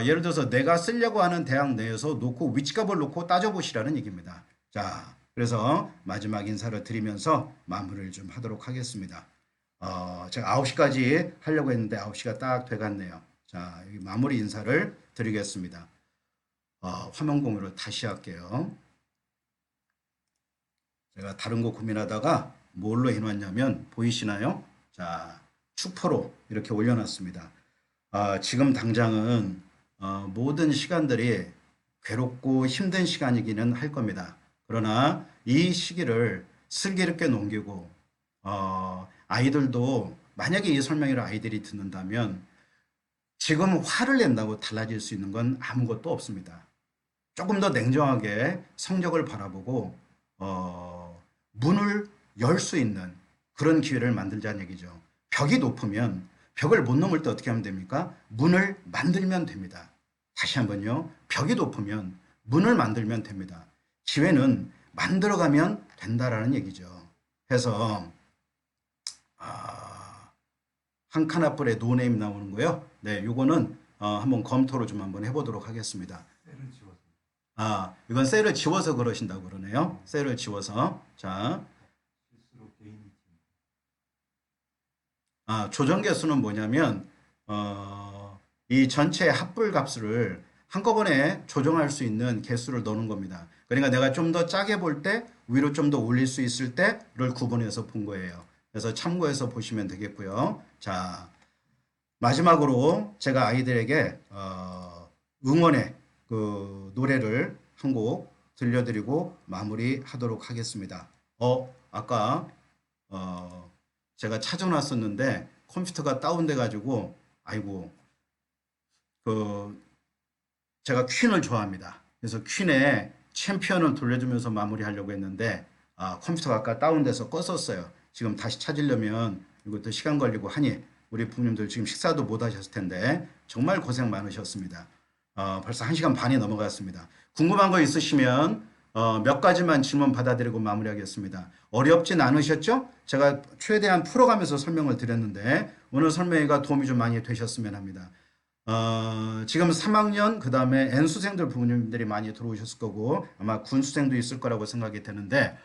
예를 들어서 내가 쓰려고 하는 대학 내에서 놓고 위치값을 놓고 따져보시라는 얘기입니다. 자, 그래서 마지막 인사를 드리면서 마무리를 좀 하도록 하겠습니다. 제가 9시까지 하려고 했는데 9시가 딱 돼갔네요. 자, 여기 마무리 인사를 드리겠습니다. 화면 공유를 다시 할게요. 제가 다른 거 고민하다가 뭘로 해놨냐면 보이시나요? 자, 축포로 이렇게 올려놨습니다. 지금 당장은 모든 시간들이 괴롭고 힘든 시간이기는 할 겁니다. 그러나 이 시기를 슬기롭게 넘기고 아이들도 만약에 이 설명회를 아이들이 듣는다면 지금 화를 낸다고 달라질 수 있는 건 아무것도 없습니다. 조금 더 냉정하게 성적을 바라보고 문을 열 수 있는 그런 기회를 만들자는 얘기죠. 벽이 높으면 벽을 못 넘을 때 어떻게 하면 됩니까? 문을 만들면 됩니다. 다시 한번요. 벽이 높으면 문을 만들면 됩니다. 기회는 만들어가면 된다라는 얘기죠. 그래서 한 칸 앞불에 노네임 나오는 거요. 네, 요거는 한번 검토를 좀 한번 해보도록 하겠습니다. 이건 셀을 지워서 그러신다고 그러네요. 셀을 지워서. 자, 조정 개수는 뭐냐면 이 전체 합불 값을 한꺼번에 조정할 수 있는 개수를 넣는 겁니다. 그러니까 내가 좀 더 짜게 볼 때 위로 좀 더 올릴 수 있을 때를 구분해서 본 거예요. 그래서 참고해서 보시면 되겠고요. 자, 마지막으로 제가 아이들에게 응원의 노래를 한 곡 들려드리고 마무리하도록 하겠습니다. 아까 제가 찾아놨었는데 컴퓨터가 다운돼 가지고 아이고 제가 퀸을 좋아합니다. 그래서 퀸의 챔피언을 돌려주면서 마무리하려고 했는데 컴퓨터가 아까 다운돼서 껐었어요. 지금 다시 찾으려면 이것도 시간 걸리고 하니 우리 부모님들 지금 식사도 못 하셨을 텐데 정말 고생 많으셨습니다. 벌써 1시간 반이 넘어갔습니다. 궁금한 거 있으시면 몇 가지만 질문 받아드리고 마무리하겠습니다. 어렵진 않으셨죠? 제가 최대한 풀어가면서 설명을 드렸는데 오늘 설명회가 도움이 좀 많이 되셨으면 합니다. 지금 3학년 그 다음에 N수생들 부모님들이 많이 들어오셨을 거고 아마 군수생도 있을 거라고 생각이 되는데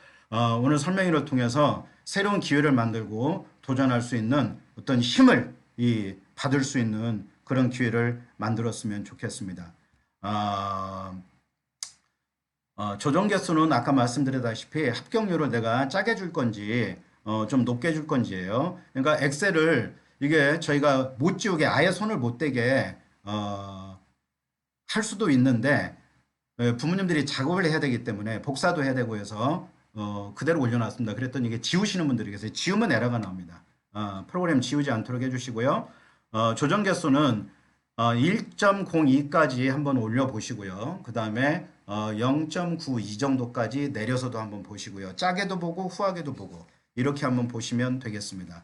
오늘 설명회를 통해서 새로운 기회를 만들고 도전할 수 있는 어떤 힘을 받을 수 있는 그런 기회를 만들었으면 좋겠습니다. 조정 개수는 아까 말씀드렸다시피 합격률을 내가 짜게 줄 건지 좀 높게 줄 건지예요. 그러니까 엑셀을 이게 저희가 못 지우게 아예 손을 못 대게 할 수도 있는데 부모님들이 작업을 해야 되기 때문에 복사도 해야 되고 해서 그대로 올려놨습니다. 그랬더니 이게 지우시는 분들이 계세요. 지우면 에러가 나옵니다. 프로그램 지우지 않도록 해주시고요. 조정 개수는 1.02까지 한번 올려보시고요. 그 다음에 0.92 정도까지 내려서도 한번 보시고요. 짜게도 보고 후하게도 보고 이렇게 한번 보시면 되겠습니다.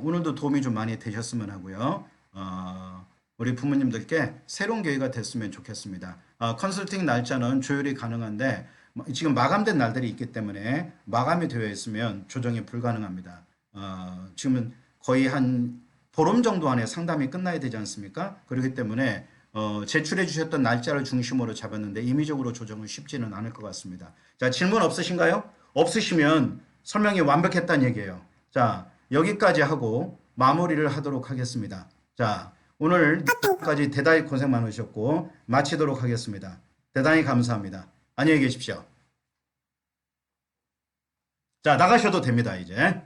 오늘도 도움이 좀 많이 되셨으면 하고요. 우리 부모님들께 새로운 기회가 됐으면 좋겠습니다. 컨설팅 날짜는 조율이 가능한데 지금 마감된 날들이 있기 때문에 마감이 되어 있으면 조정이 불가능합니다. 지금은 거의 한 보름 정도 안에 상담이 끝나야 되지 않습니까? 그렇기 때문에 제출해 주셨던 날짜를 중심으로 잡았는데 임의적으로 조정은 쉽지는 않을 것 같습니다. 자, 질문 없으신가요? 없으시면 설명이 완벽했다는 얘기예요. 자, 여기까지 하고 마무리를 하도록 하겠습니다. 자, 오늘까지 대단히 고생 많으셨고 마치도록 하겠습니다. 대단히 감사합니다. 안녕히 계십시오. 자, 나가셔도 됩니다, 이제.